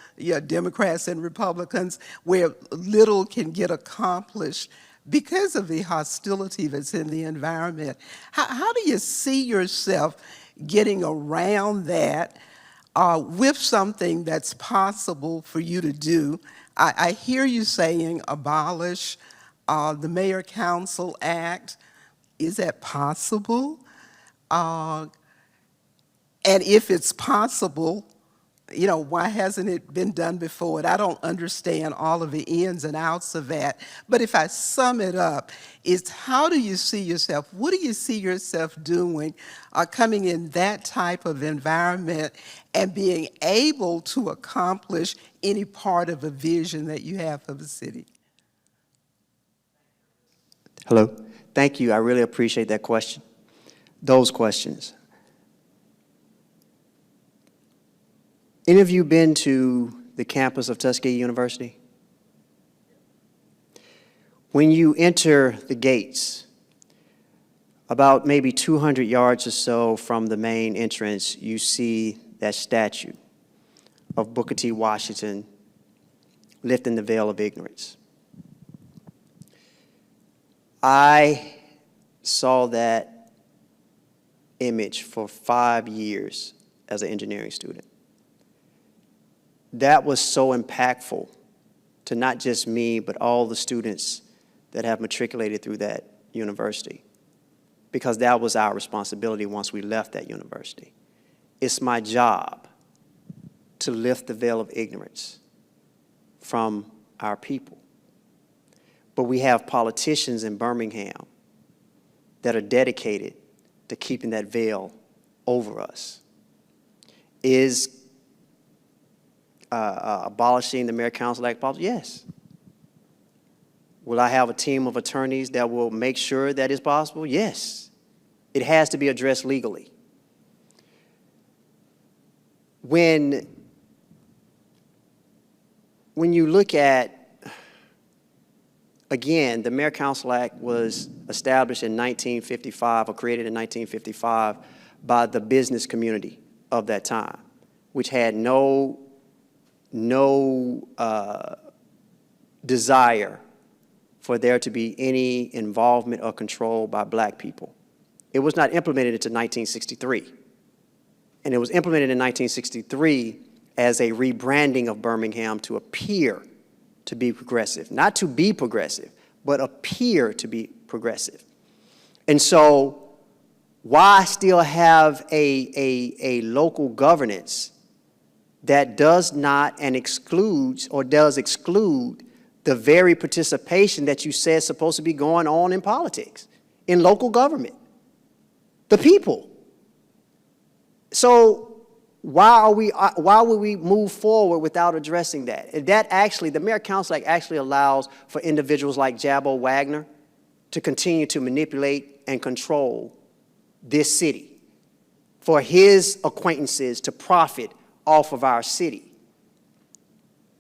Democrats and Republicans, where little can get accomplished because of the hostility that's in the environment. How do you see yourself getting around that with something that's possible for you to do? I hear you saying abolish the Mayor-Council Act. Is that possible? And if it's possible, why hasn't it been done before? And I don't understand all of the ins and outs of that. But if I sum it up, it's how do you see yourself? What do you see yourself doing coming in that type of environment and being able to accomplish any part of a vision that you have for the city? Hello. Thank you. I really appreciate that question. Those questions. Any of you been to the campus of Tuskegee University? When you enter the gates, about maybe 200 yards or so from the main entrance, you see that statue of Booker T. Washington lifting the veil of ignorance. I saw that image for 5 years as an engineering student. That was so impactful to not just me, but all the students that have matriculated through that university, because that was our responsibility once we left that university. It's my job to lift the veil of ignorance from our people. But we have politicians in Birmingham that are dedicated to keeping that veil over us. Is abolishing the Mayor Council Act possible? Yes. Will I have a team of attorneys that will make sure that is possible? Yes. It has to be addressed legally. When you look at, again, the Mayor Council Act was established in 1955 or created in 1955 by the business community of that time, which had no desire for there to be any involvement or control by black people. It was not implemented until 1963. And it was implemented in 1963 as a rebranding of Birmingham to appear to be progressive. Not to be progressive, but appear to be progressive. And so why still have a local governance that does not and excludes or does exclude the very participation that you said is supposed to be going on in politics, in local government, the people? So why would we move forward without addressing that? And that actually, the Mayor Council Act actually allows for individuals like Jabbo Wagner to continue to manipulate and control this city, for his acquaintances to profit off of our city.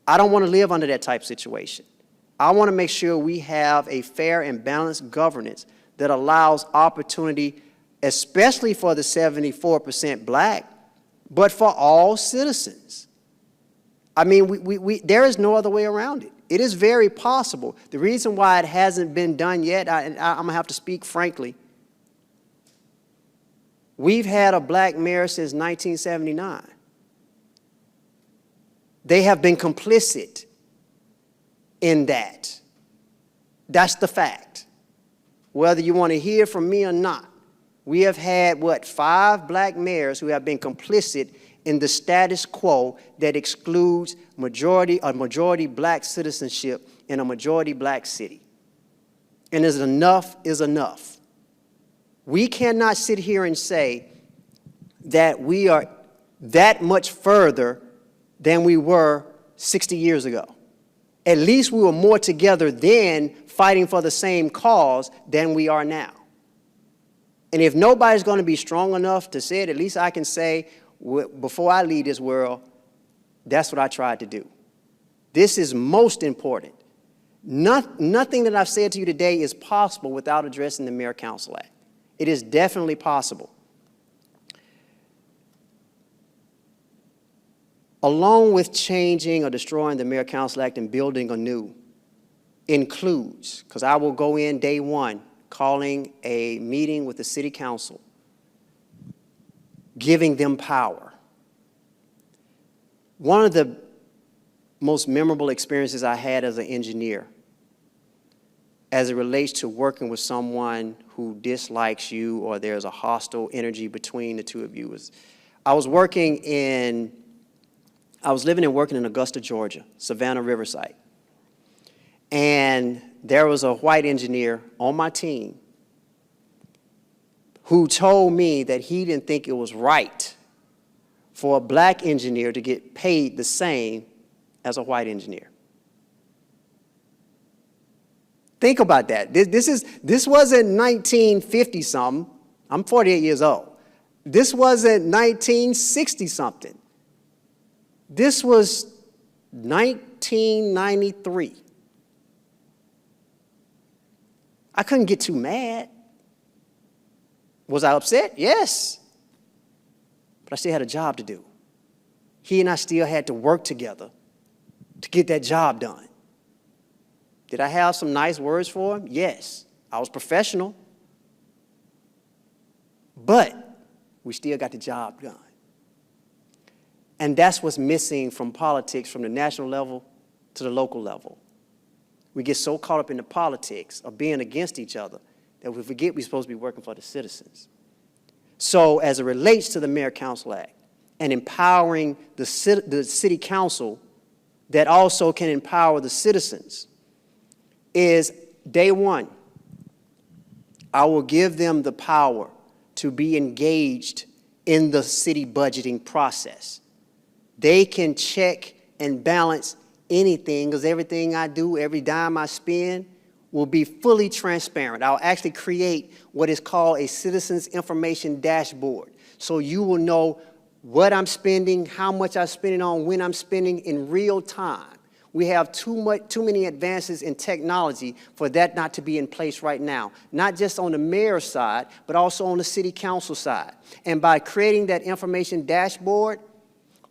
I don't want to live under that type of situation. I want to make sure we have a fair and balanced governance that allows opportunity, especially for the 74% black, but for all citizens. I mean, there is no other way around it. It is very possible. The reason why it hasn't been done yet, and I'm going to have to speak frankly, we've had a black mayor since 1979. They have been complicit in that. That's the fact. Whether you want to hear from me or not, we have had, 5 black mayors who have been complicit in the status quo that excludes a majority black citizenship in a majority black city. And enough is enough. We cannot sit here and say that we are that much further than we were 60 years ago. At least we were more together then, fighting for the same cause, than we are now. And if nobody's going to be strong enough to say it, at least I can say, before I leave this world, that's what I tried to do. This is most important. Nothing that I've said to you today is possible without addressing the Mayor Council Act. It is definitely possible. Along with changing or destroying the Mayor Council Act and building anew, includes, because I will go in day one, calling a meeting with the city council, giving them power. One of the most memorable experiences I had as an engineer, as it relates to working with someone who dislikes you or there's a hostile energy between the two of you, is I was living and working in Augusta, Georgia, Savannah, Riverside. And there was a white engineer on my team who told me that he didn't think it was right for a black engineer to get paid the same as a white engineer. Think about that. This wasn't 1950-something. I'm 48 years old. This wasn't 1960-something. This was 1993. I couldn't get too mad. Was I upset? Yes. But I still had a job to do. he and I still had to work together to get that job done. Did I have some nice words for him? Yes. I was professional. But we still got the job done. And that's what's missing from politics from the national level to the local level. We get so caught up in the politics of being against each other that we forget we're supposed to be working for the citizens. So as it relates to the Mayor-Council Act and empowering the city council that also can empower the citizens is day one, I will give them the power to be engaged in the city budgeting process. They can check and balance anything because everything I do, every dime I spend will be fully transparent. I'll actually create what is called a citizens information dashboard. So you will know what I'm spending, how much I'm spending on, when I'm spending in real time. We have too many advances in technology for that not to be in place right now, not just on the mayor's side, but also on the city council side. And by creating that information dashboard,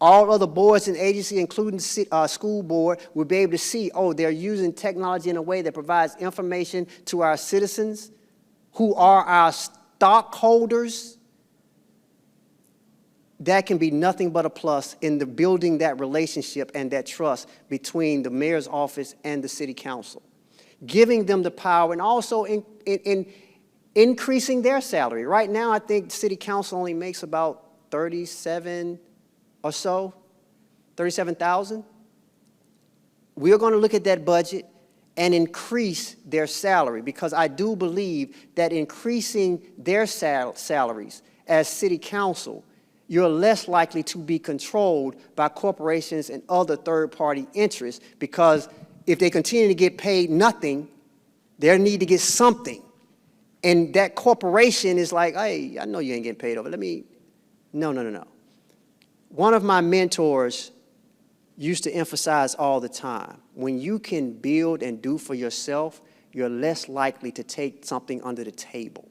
all other boards and agencies, including the school board, will be able to see, oh, they're using technology in a way that provides information to our citizens who are our stockholders. That can be nothing but a plus in the building that relationship and that trust between the mayor's office and the city council. Giving them the power and also in increasing their salary. Right now, I think the city council only makes about 37 or so, 37,000. We're going to look at that budget and increase their salary because I do believe that increasing their salaries as city council, you're less likely to be controlled by corporations and other third-party interests because if they continue to get paid nothing, they need to get something. And that corporation is like, hey, I know you ain't getting paid over. No. One of my mentors used to emphasize all the time, when you can build and do for yourself, you're less likely to take something under the table.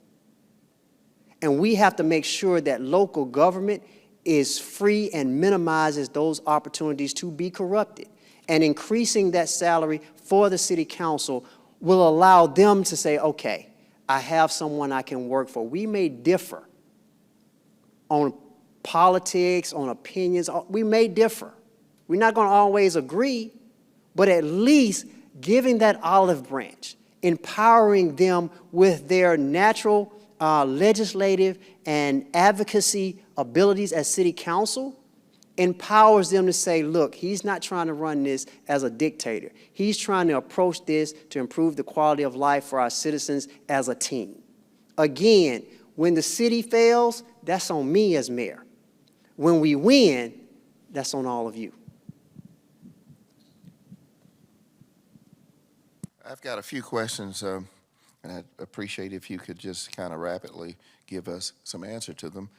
And we have to make sure that local government is free and minimizes those opportunities to be corrupted. And increasing that salary for the city council will allow them to say, okay, I have someone I can work for. We may differ on politics, on opinions. We may differ. We're not going to always agree, but at least giving that olive branch, empowering them with their natural legislative and advocacy abilities as city council empowers them to say, look, he's not trying to run this as a dictator. He's trying to approach this to improve the quality of life for our citizens as a team. Again, when the city fails, that's on me as mayor. When we win, that's on all of you. I've got a few questions, and I'd appreciate if you could just kind of rapidly give us some answer to them.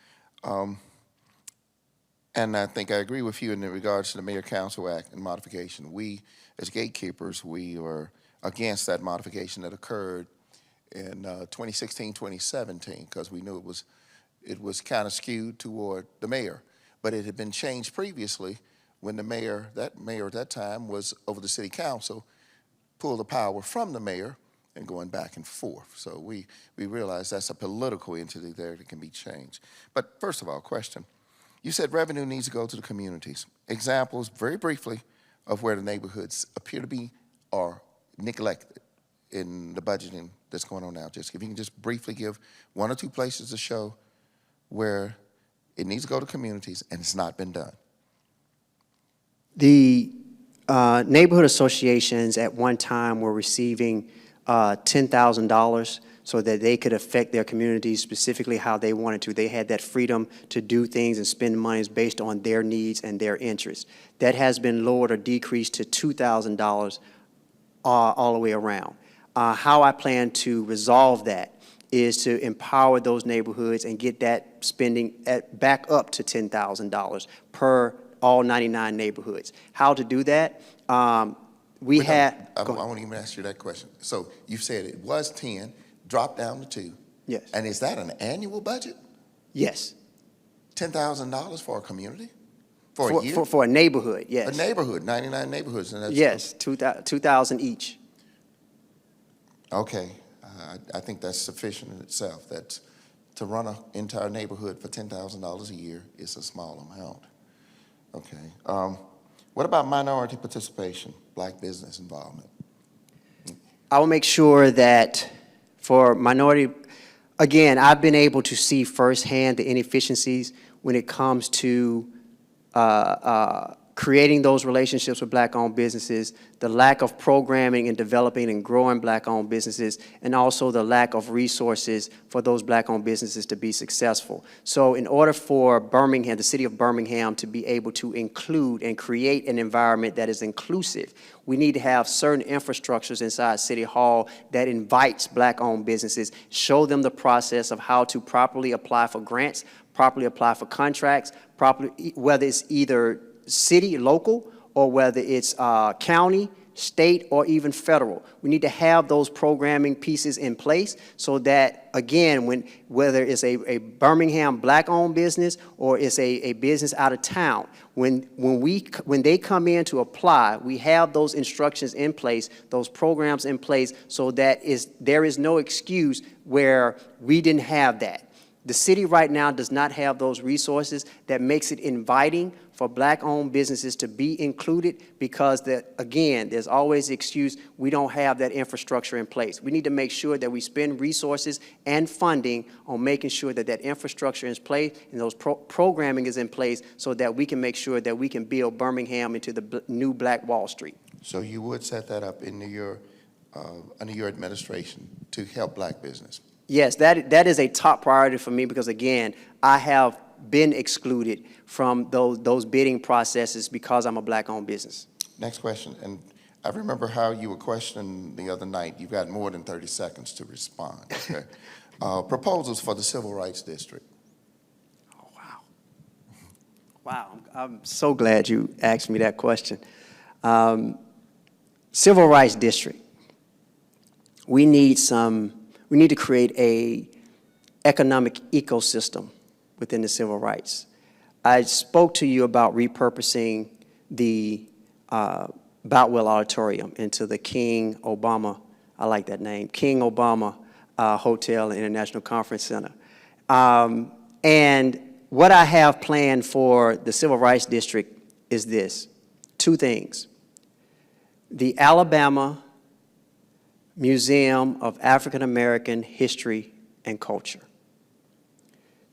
And I think I agree with you in regards to the Mayor-Council Act and modification. We, as gatekeepers, we are against that modification that occurred in 2016, 2017, because we knew it was kind of skewed toward the mayor. But it had been changed previously when the mayor at that time was over the city council, pulled the power from the mayor and going back and forth. So we realize that's a political entity there that can be changed. But first of all, question. You said revenue needs to go to the communities. Examples, very briefly, of where the neighborhoods appear to be or neglected in the budgeting that's going on now. Just if you can just briefly give one or two places to show where it needs to go to communities and it's not been done. The neighborhood associations at one time were receiving $10,000 so that they could affect their communities specifically how they wanted to. They had that freedom to do things and spend monies based on their needs and their interests. That has been lowered or decreased to $2,000 all the way around. How I plan to resolve that is to empower those neighborhoods and get that spending back up to $10,000 per all 99 neighborhoods. How to do that? I won't even ask you that question. So you said it was 10, dropped down to 2. Yes. And is that an annual budget? Yes. $10,000 for a community? For a year? For a neighborhood, yes. A neighborhood, 99 neighborhoods, and that's Yes, 2,000 each. okay. I think that's sufficient in itself. That's to run an entire neighborhood for $10,000 a year is a small amount. Okay. What about minority participation, black business involvement? I will make sure that for minority, again, I've been able to see firsthand the inefficiencies when it comes to creating those relationships with black-owned businesses, the lack of programming and developing and growing black-owned businesses, and also the lack of resources for those black-owned businesses to be successful. So in order for Birmingham, the city of Birmingham, to be able to include and create an environment that is inclusive, we need to have certain infrastructures inside City Hall that invites black-owned businesses, show them the process of how to properly apply for grants, properly apply for contracts, properly, whether it's either city, local, or whether it's county, state, or even federal. We need to have those programming pieces in place so that, again, whether it's a Birmingham black-owned business or it's a business out of town, when they come in to apply, we have those instructions in place, those programs in place, so that there is no excuse where we didn't have that. The city right now does not have those resources that makes it inviting for black-owned businesses to be included because, again, there's always the excuse we don't have that infrastructure in place. We need to make sure that we spend resources and funding on making sure that that infrastructure is in place and those programming is in place so that we can make sure that we can build Birmingham into the new Black Wall Street. So you would set that up under your administration to help black business? Yes, that is a top priority for me because, again, I have been excluded from those bidding processes because I'm a black-owned business. Next question, and I remember how you were questioned the other night. You've got more than 30 seconds to respond, okay? Proposals for the Civil Rights District. Oh, wow. Wow, I'm so glad you asked me that question. Civil Rights District. We need to create a economic ecosystem within the civil rights. I spoke to you about repurposing the Boutwell Auditorium into the King Obama, I like that name, King Obama Hotel and International Conference Center. And what I have planned for the Civil Rights District is this, two things. The Alabama Museum of African American History and Culture.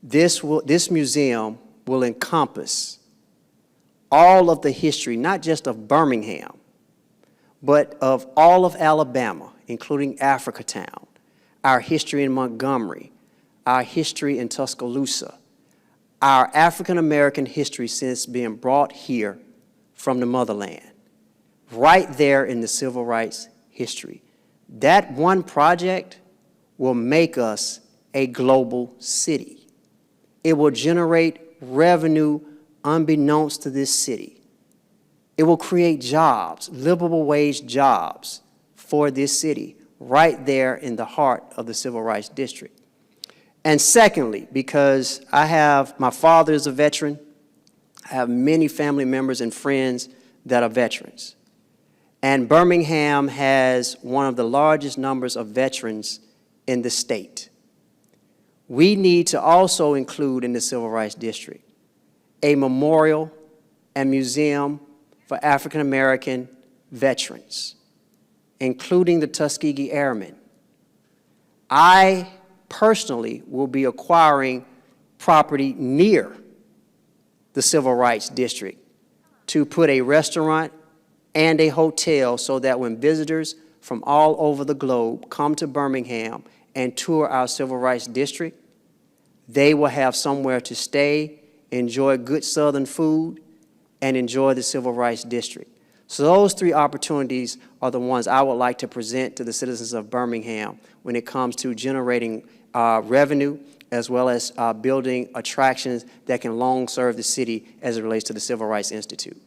This museum will encompass all of the history, not just of Birmingham, but of all of Alabama, including Africatown, our history in Montgomery, our history in Tuscaloosa, our African American history since being brought here from the motherland, right there in the civil rights history. That one project will make us a global city. It will generate revenue unbeknownst to this city. It will create jobs, livable wage jobs for this city, right there in the heart of the Civil Rights District. And secondly, because my father is a veteran, I have many family members and friends that are veterans. And Birmingham has one of the largest numbers of veterans in the state. We need to also include in the Civil Rights District a memorial and museum for African American veterans, including the Tuskegee Airmen. I personally will be acquiring property near the Civil Rights District to put a restaurant and a hotel so that when visitors from all over the globe come to Birmingham and tour our Civil Rights District, they will have somewhere to stay, enjoy good Southern food, and enjoy the Civil Rights District. So those three opportunities are the ones I would like to present to the citizens of Birmingham when it comes to generating revenue as well as building attractions that can long serve the city as it relates to the Civil Rights Institute.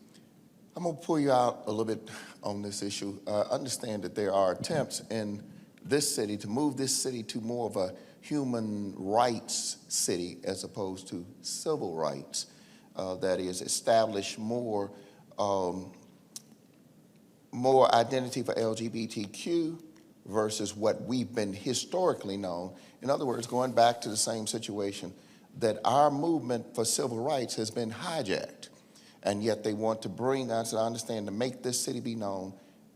I'm going to pull you out a little bit on this issue. Understand that there are attempts in this city to move this city to more of a human rights city as opposed to civil rights. that is, establish more more identity for LGBTQ versus what we've been historically known. In other words, going back to the same situation that our movement for civil rights has been hijacked, and yet they want to bring us, I understand, to make this city be known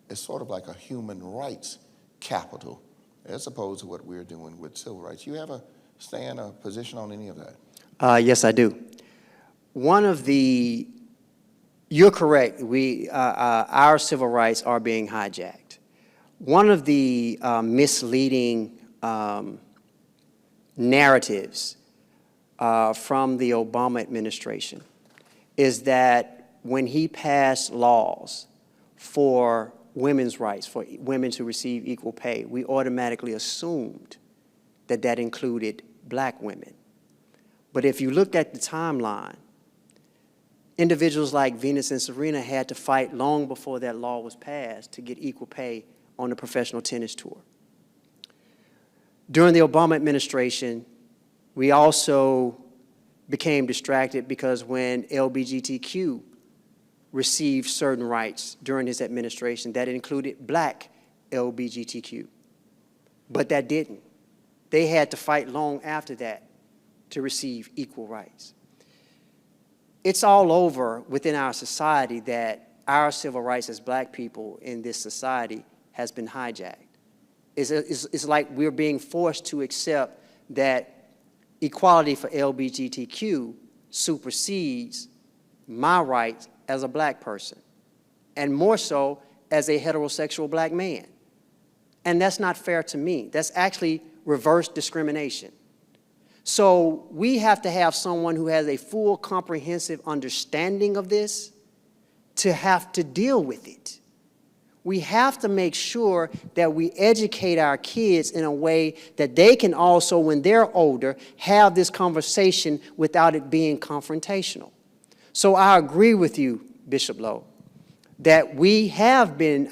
as sort of like a human rights capital, as opposed to what we're doing with civil rights. You have a stand, a position on any of that? Yes, I do. You're correct. Our civil rights are being hijacked. One of the misleading narratives from the Obama administration is that when he passed laws for women's rights, for women to receive equal pay, we automatically assumed that that included black women. But if you looked at the timeline, individuals like Venus and Serena had to fight long before that law was passed to get equal pay on the professional tennis tour. During the Obama administration, we also became distracted because when LGBTQ received certain rights during his administration, that included black LGBTQ, but that didn't. They had to fight long after that to receive equal rights. It's all over within our society that our civil rights as black people in this society has been hijacked. It's like we're being forced to accept that equality for LGBTQ supersedes my rights as a black person, and more so as a heterosexual black man. And that's not fair to me. That's actually reverse discrimination. So we have to have someone who has a full comprehensive understanding of this to have to deal with it. We have to make sure that we educate our kids in a way that they can also, when they're older, have this conversation without it being confrontational. So I agree with you, Bishop Lowe, that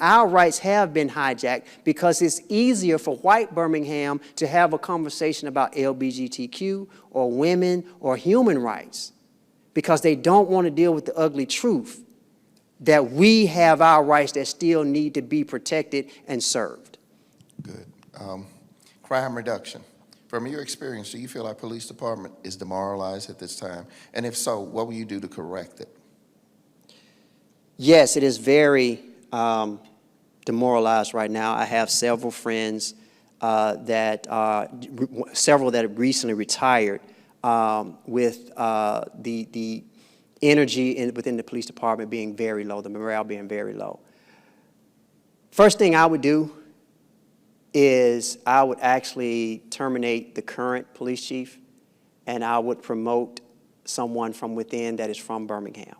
our rights have been hijacked because it's easier for white Birmingham to have a conversation about LGBTQ or women or human rights because they don't want to deal with the ugly truth that we have our rights that still need to be protected and served. Good. Crime reduction. From your experience, do you feel our police department is demoralized at this time? And if so, what will you do to correct it? Yes, it is very demoralized right now. I have several friends several that have recently retired with the energy within the police department being very low, the morale being very low. First thing I would do is I would actually terminate the current police chief, and I would promote someone from within that is from Birmingham.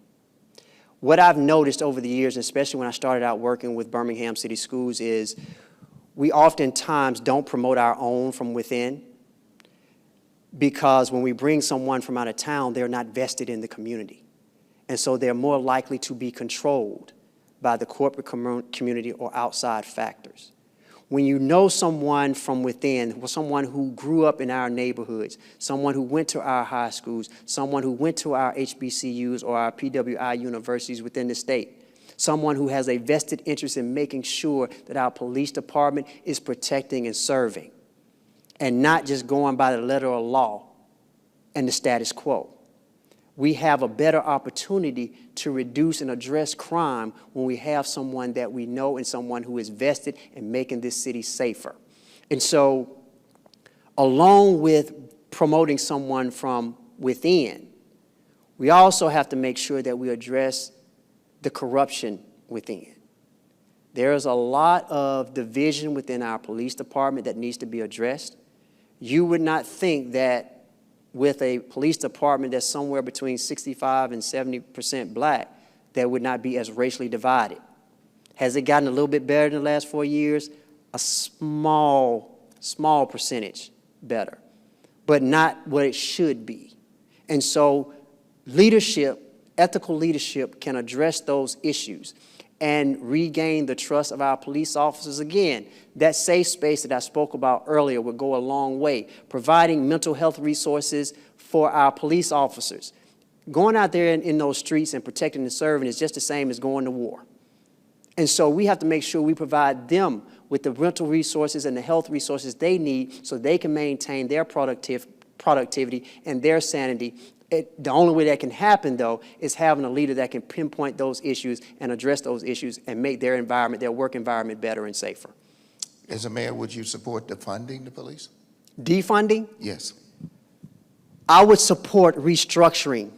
What I've noticed over the years, especially when I started out working with Birmingham City Schools, is we oftentimes don't promote our own from within because when we bring someone from out of town, they're not vested in the community. And so they're more likely to be controlled by the corporate community or outside factors. When you know someone from within, someone who grew up in our neighborhoods, someone who went to our high schools, someone who went to our HBCUs or our PWI universities within the state, someone who has a vested interest in making sure that our police department is protecting and serving, and not just going by the letter of law and the status quo. We have a better opportunity to reduce and address crime when we have someone that we know and someone who is vested in making this city safer. And so, along with promoting someone from within, we also have to make sure that we address the corruption within. There is a lot of division within our police department that needs to be addressed. You would not think that with a police department that's somewhere between 65 and 70% black, that would not be as racially divided. Has it gotten a little bit better in the last 4 years? A small percentage better, but not what it should be. And so leadership, ethical leadership, can address those issues and regain the trust of our police officers. Again, that safe space that I spoke about earlier would go a long way, providing mental health resources for our police officers, going out there in those streets and protecting and serving is just the same as going to war. And so we have to make sure we provide them with the mental resources and the health resources they need so they can maintain their productivity and their sanity. The only way that can happen, though, is having a leader that can pinpoint those issues and address those issues and make their environment, their work environment, better and safer. As a mayor, would you support defunding the police? Defunding? Yes. I would support restructuring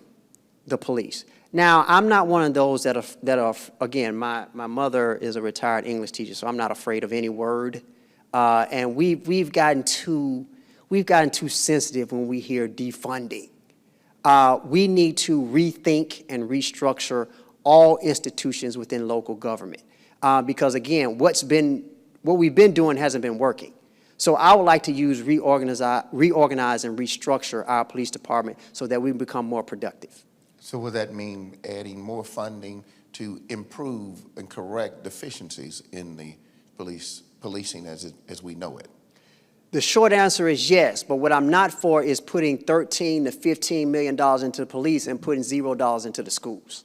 the police. Now, I'm not one of those that are again, my mother is a retired English teacher, so I'm not afraid of any word. And we've gotten too sensitive when we hear defunding. We need to rethink and restructure all institutions within local government. Because again, what we've been doing hasn't been working. So I would like to use reorganize and restructure our police department so that we become more productive. So would that mean adding more funding to improve and correct deficiencies in the policing as we know it? The short answer is yes, but what I'm not for is putting $13 to $15 million into the police and putting $0 into the schools.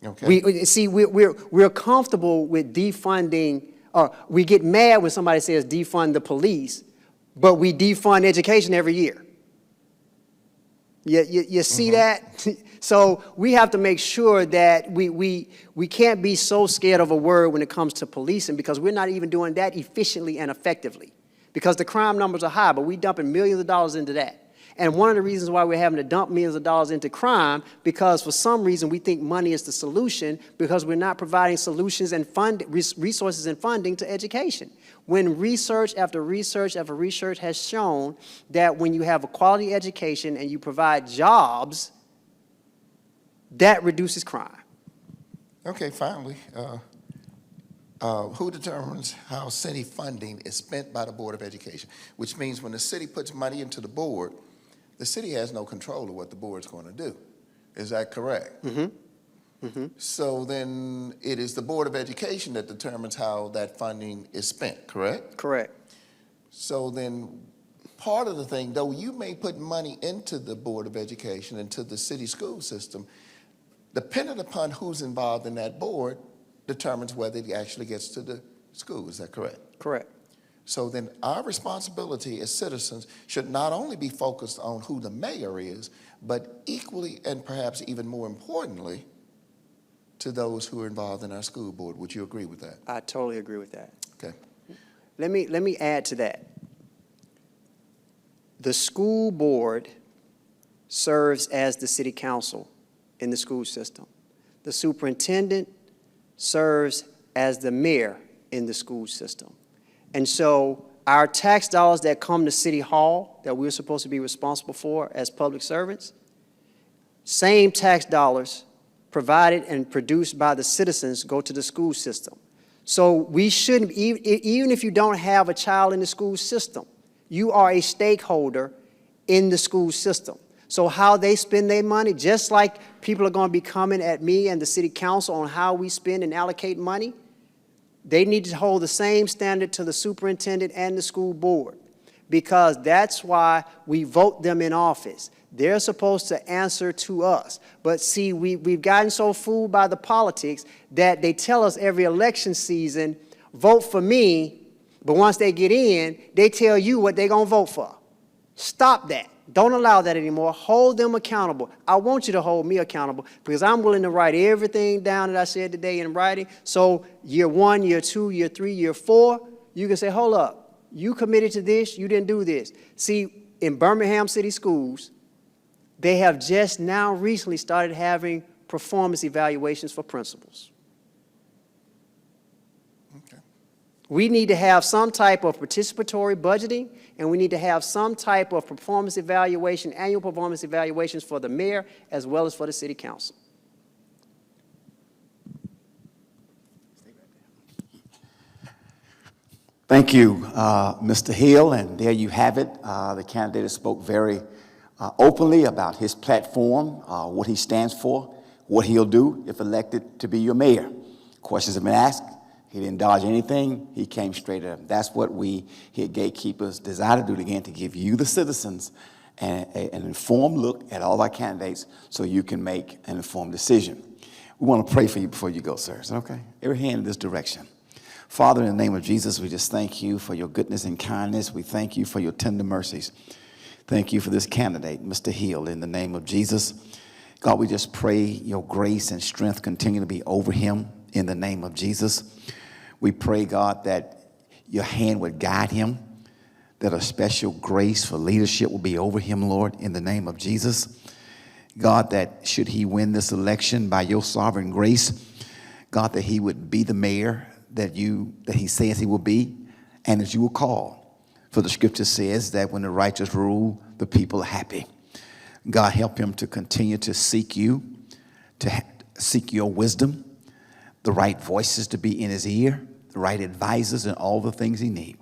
Okay. We're comfortable with defunding, or we get mad when somebody says defund the police, but we defund education every year. You see that? So we have to make sure that we can't be so scared of a word when it comes to policing, because we're not even doing that efficiently and effectively. Because the crime numbers are high, but we're dumping millions of dollars into that. And one of the reasons why we're having to dump millions of dollars into crime, because for some reason we think money is the solution, because we're not providing solutions and resources and funding to education. When research after research after research has shown that when you have a quality education and you provide jobs, that reduces crime. Okay, finally, who determines how city funding is spent by the Board of Education? Which means when the city puts money into the board, the city has no control of what the board's going to do. Is that correct? Mm-hmm. Mm-hmm. So then it is the Board of Education that determines how that funding is spent, correct? Correct. So then part of the thing, though you may put money into the Board of Education, into the city school system, depending upon who's involved in that board, determines whether it actually gets to the school. Is that correct? Correct. So then our responsibility as citizens should not only be focused on who the mayor is, but equally and perhaps even more importantly, to those who are involved in our school board. Would you agree with that? I totally agree with that. Okay. Let me add to that. The school board serves as the city council in the school system. The superintendent serves as the mayor in the school system. And so our tax dollars that come to City Hall that we're supposed to be responsible for as public servants, same tax dollars provided and produced by the citizens go to the school system. So we shouldn't, even if you don't have a child in the school system, you are a stakeholder in the school system. So how they spend their money, just like people are going to be coming at me and the city council on how we spend and allocate money, they need to hold the same standard to the superintendent and the school board, because that's why we vote them in office. They're supposed to answer to us. But see, we've gotten so fooled by the politics that they tell us every election season, vote for me, but once they get in, they tell you what they're going to vote for. Stop that. Don't allow that anymore. Hold them accountable. I want you to hold me accountable, because I'm willing to write everything down that I said today in writing. So year 1, year 2, year 3, year 4, you can say, hold up, you committed to this, you didn't do this. See, in Birmingham City Schools, they have just now recently started having performance evaluations for principals. Okay. We need to have some type of participatory budgeting, and we need to have some type of performance evaluation, annual performance evaluations for the mayor as well as for the city council. Thank you, Mr. Hill, and there you have it. The candidate spoke very openly about his platform, what he stands for, what he'll do if elected to be your mayor. Questions have been asked. He didn't dodge anything. He came straight up. That's what we here at Gatekeepers desire to do, again, to give you, the citizens, an informed look at all our candidates so you can make an informed decision. We want to pray for you before you go, sir. Is that okay? Every hand in this direction. Father, in the name of Jesus, we just thank you for your goodness and kindness. We thank you for your tender mercies. Thank you for this candidate, Mr. Hill, in the name of Jesus. God, we just pray your grace and strength continue to be over him in the name of Jesus. We pray, God, that your hand would guide him, that a special grace for leadership will be over him, Lord, in the name of Jesus. God, that should he win this election by your sovereign grace, God, that he would be the mayor that he says he will be and that you will call. For the scripture says that when the righteous rule, the people are happy. God, help him to continue to seek you, to seek your wisdom, the right voices to be in his ear, the right advisors, and all the things he needs.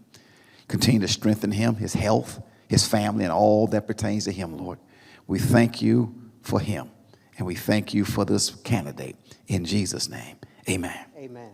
Continue to strengthen him, his health, his family, and all that pertains to him, Lord. We thank you for him, and we thank you for this candidate. In Jesus' name, amen. Amen.